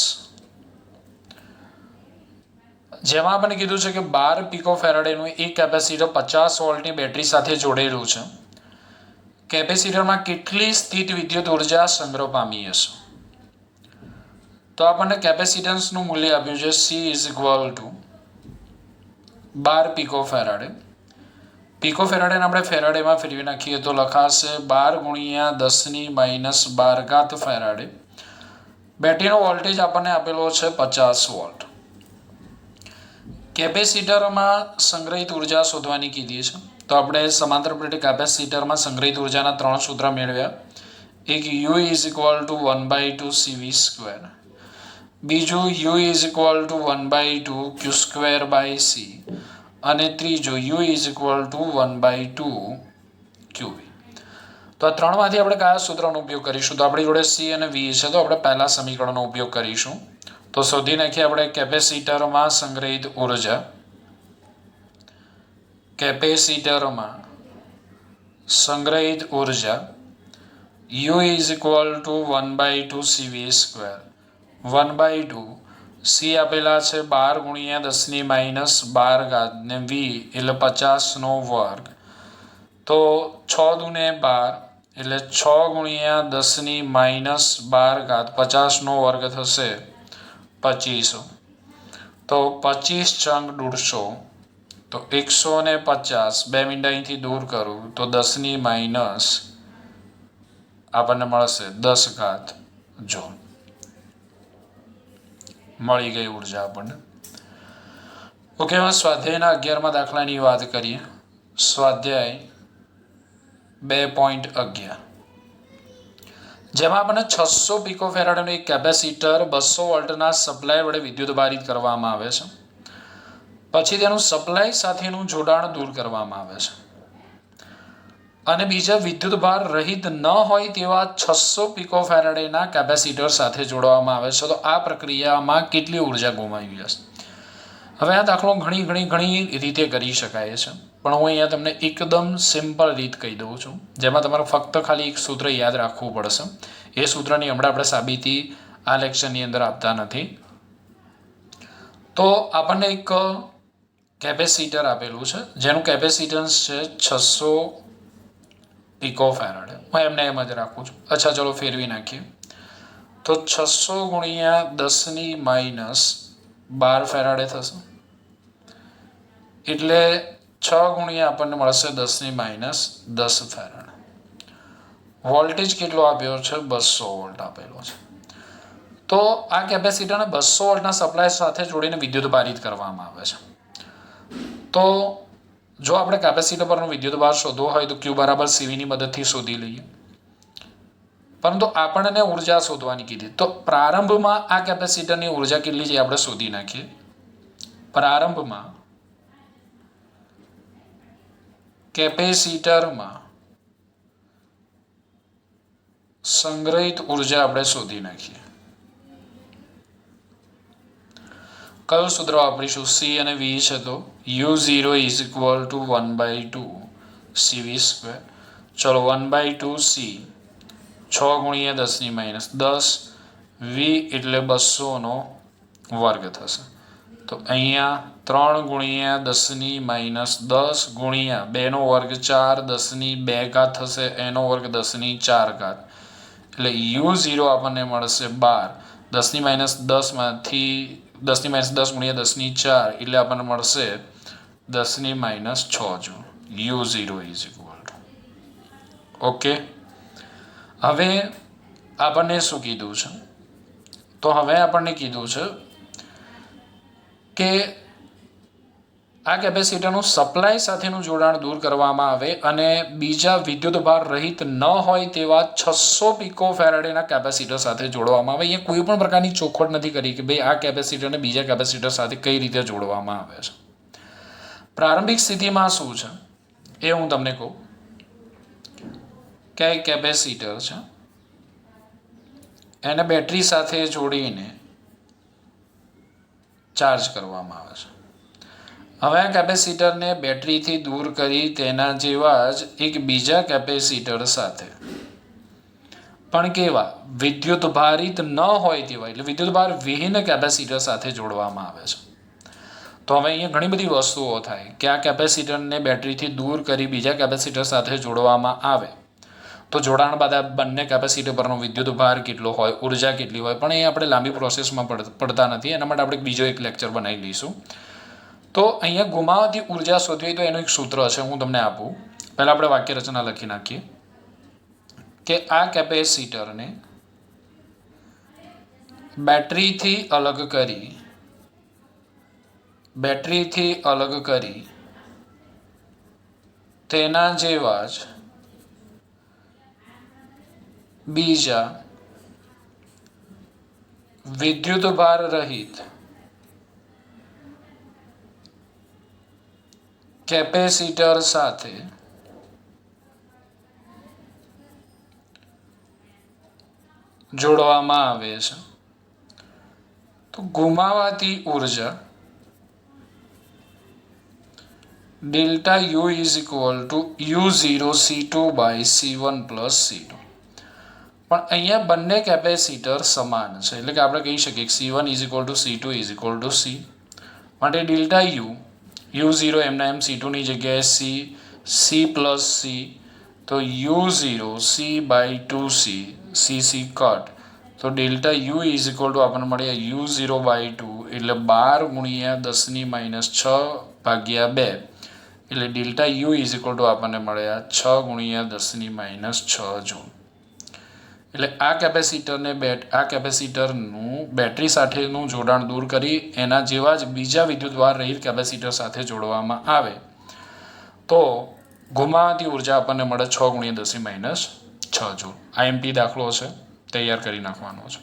જેમાં આપણને કીધું છે કે 12 પીકો ફેરાડેનું એક કેપેસિટર 50 વોલ્ટની બેટરી સાથે જોડેલું છે. કેપેસિટરમાં કેટલી સ્થિત વિદ્યુત ઉર્જા સંગ્રહ પામી હશે? તો આપણને કેપેસિટન્સનું મૂલ્ય આપ્યું છે C is equal to 12 pico farad. Pico ફેરાડેને આપણે ફેરાડેમાં ફેરવી નાખીએ તો લખાશે 12 ગુણ્યા 10⁻12 ફેરાડે. બેટરીનો વોલ્ટેજ આપણને આપેલો છે 50 વોલ્ટ. કેપેસિટરમાં સંગ્રહિત ઉર્જા શોધવાની કીધી છે. તો આપણે સમાંતર પ્લેટ કેપેસિટરમાં સંગ્રહિત ઉર્જાના 3 સૂત્ર મેળવ્યા. એક U is equal two 1/2 CV², બીજું U is equal two 1/2 Q²/C, અને ત્રીજું U is equal two 1/2 QV. તો આ ત્રણમાંથી આપણે કયા સૂત્રનો ઉપયોગ કરીશું? તો આપણી જોડે C અને V છે, તો આપણે પહેલા સમીકરણનો ઉપયોગ કરીશું. તો શોધી નાખીએ આપણે કેપેસિટરમાં સંગ્રહિત ઉર્જા. કેપેસિટરમાં સંગ્રહિત ઉર્જા U is equal two 1/2 CV². 1/2 C આપેલા છે 12 ગુણ્યા 10⁻12 ને V એટલે 50નો વર્ગ. તો 6 દુને 12 એટલે 6 ગુણ્યા 10⁻12 50નો વર્ગ થશે 2500 તો 25 ચંગ 150 તો 150 2 મિનિટ અહીંથી દૂર કરું તો 10 માઇનસ આપણને મળશે 10 ઘાત જૂલ મળી ગઈ ઉર્જા આપણને. ઓકે, હવે સ્વાધ્યાયના 11મા દાખલાની વાત કરીએ. સ્વાધ્યાય 2.11 જેમાં આપણને 600 પિકોફેરાડનું એક કેપેસિટર 200 વોલ્ટના સપ્લાય વડે વિદ્યુત ભારિત કરવામાં આવે છે. પછી તેનું સપ્લાય સાથેનું જોડાણ દૂર કરવામાં આવે છે અને બીજા વિદ્યુત ભાર રહિત ન હોય તેવા 600 પિકોફેરાડેના કેપેસિટર સાથે જોડવામાં આવે છે. તો આ પ્રક્રિયામાં કેટલી ઉર્જા ગુમાવી હશે? હવે આ દાખલો ઘણી રીતે કરી શકાય છે, પણ હું અહીંયા તમને એકદમ સિમ્પલ રીત કહી દઉં છું, જેમાં તમારે ફક્ત ખાલી એક સૂત્ર યાદ રાખવું પડશે. એ સૂત્રની હમણાં આપણે સાબિતી આ લેક્ચરની અંદર આપતા નથી. તો આપણને એક કેપેસિટર આપેલું છે જેનું કેપેસિટન્સ છે 600 પિકોફેરાડ. હું એમને એમ જ રાખું છું. અચ્છા, ચલો ફેરવી નાખીએ. તો 600 ગુણ્યા 10⁻12 ફેરાડે થશે, એટલે 6 ગુણ્યા આપણને મળશે 10⁻10 ફેરાડ. વોલ્ટેજ કેટલો આપ્યો છે? 200 વોલ્ટ આપેલો છે. તો આ કેપેસિટરને 200 વોલ્ટના સપ્લાય સાથે જોડીને વિદ્યુત ભારિત કરવામાં આવે છે. તો જો આપણે કેપેસિટર પરનો વિદ્યુત ભાર શોધવો હોય તો Q બરાબર CV ની મદદથી શોધી લઈએ. પરંતુ આપણને ઉર્જા શોધવાની કીધી, તો પ્રારંભમાં આ કેપેસિટરની ઉર્જા કેટલી છે આપણે શોધી નાખીએ. પ્રારંભમાં કેપેસિટરમાં સંગ્રહિત ઉર્જા આપણે શોધી નાખીએ. કયું સૂત્ર વાપરીશું? C અને V છે તો U0 = 1/2 CV². ચલો 1/2 C 6 ગુણ્યા 10⁻10 V એટલે 200નો વર્ગ થશે. તો અહીંયા 3 ગુણ્યા 10⁻10 ગુણ્યા 2નો વર્ગ 4 10⁻2 ઘાત થશે, એનો વર્ગ 10⁻4 ઘાત, એટલે U0 આપણને મળશે 12. 10⁻10 માંથી 10⁻10 ગુણ્યા 10⁻4 એટલે આપણને મળશે 10⁻6 જૂલ. U0 = okay. હવે આપણને શું કીધું છે? તો હવે આપણને કીધું છે કે આ કેપેસિટરનું સપ્લાય સાથેનું જોડાણ દૂર કરવામાં આવે અને બીજા વિદ્યુત ભાર રહિત ન હોય તેવા 600 પિકોફેરાડેના કેપેસિટર સાથે જોડવામાં આવે. અહીંયા કોઈ પણ પ્રકારની ચોખવટ નથી કરી કે ભાઈ આ કેપેસિટરને બીજા કેપેસિટર સાથે કઈ રીતે જોડવામાં આવે છે. પ્રારંભિક સ્થિતિમાં શું છે એ હું તમને કહું કે એક કેપેસિટર છે, એને બેટરી સાથે જોડીને ચાર્જ કરવામાં આવે છે. હવે આ કેપેસિટરને બેટરીથી દૂર કરી તેના જેવા જ એક બીજા કેપેસિટર સાથે પણ કેવા વિદ્યુત ભારિત ન હોય તેવા એટલે વિદ્યુત ભાર વિહીન કેપેસિટર સાથે જોડવામાં આવે છે. તો હવે અહીંયા ઘણી બધી વસ્તુઓ થાય કે આ કેપેસિટરને બેટરીથી દૂર કરી બીજા કેપેસિટર સાથે જોડવામાં આવે તો જોડાણ બાદ આ બંને કેપેસિટર પરનો વિદ્યુત ભાર કેટલો હોય, ઉર્જા કેટલી હોય, પણ એ આપણે લાંબી પ્રોસેસમાં પડતા નથી. એના માટે આપણે બીજો એક લેક્ચર બનાવી લઈશું. તો અહીંયા ગુમાવતી ઉર્જા શોધવી તો એનું એક સૂત્ર છે, હું તમને આપું. પહેલાં આપણે વાક્ય રચના લખી નાખીએ કે આ કેપેસિટરને બેટરીથી અલગ કરી તેના જેવા જ બીજા વિદ્યુત ભાર રહિત કેપેસિટર સાથે જોડવામાં આવે છે. તો ગુમાવાતી ઉર્જા ડેલ્ટા U = U0C2/C1+C2. પણ અહીંયા બંને કેપેસિટર સમાન છે, એટલે કે આપણે કહી શકીએ કે C1 = C2 = C. માટે ડેલ્ટા U0 એમના એમ C2 ની જગ્યાએ C+C, તો U0 C/2C CC કટ તો delta you is equal two આપણને મળે u0/2 એટલે 12 × 10⁻6/2 એટલે delta you is equal two આપણને મળ્યા 6 × 10⁻6 જૂલ. એટલે આ કેપેસિટરનું બેટરી સાથેનું જોડાણ દૂર કરી એના જેવા જ બીજા વિદ્યુતભાર રહિત કેપેસિટર સાથે જોડવામાં આવે તો ગુમાવાતી ઉર્જા આપણને મળે 6 × 10⁻6 જૂલ. IMP દાખલો છે, તૈયાર કરી નાખવાનો છે.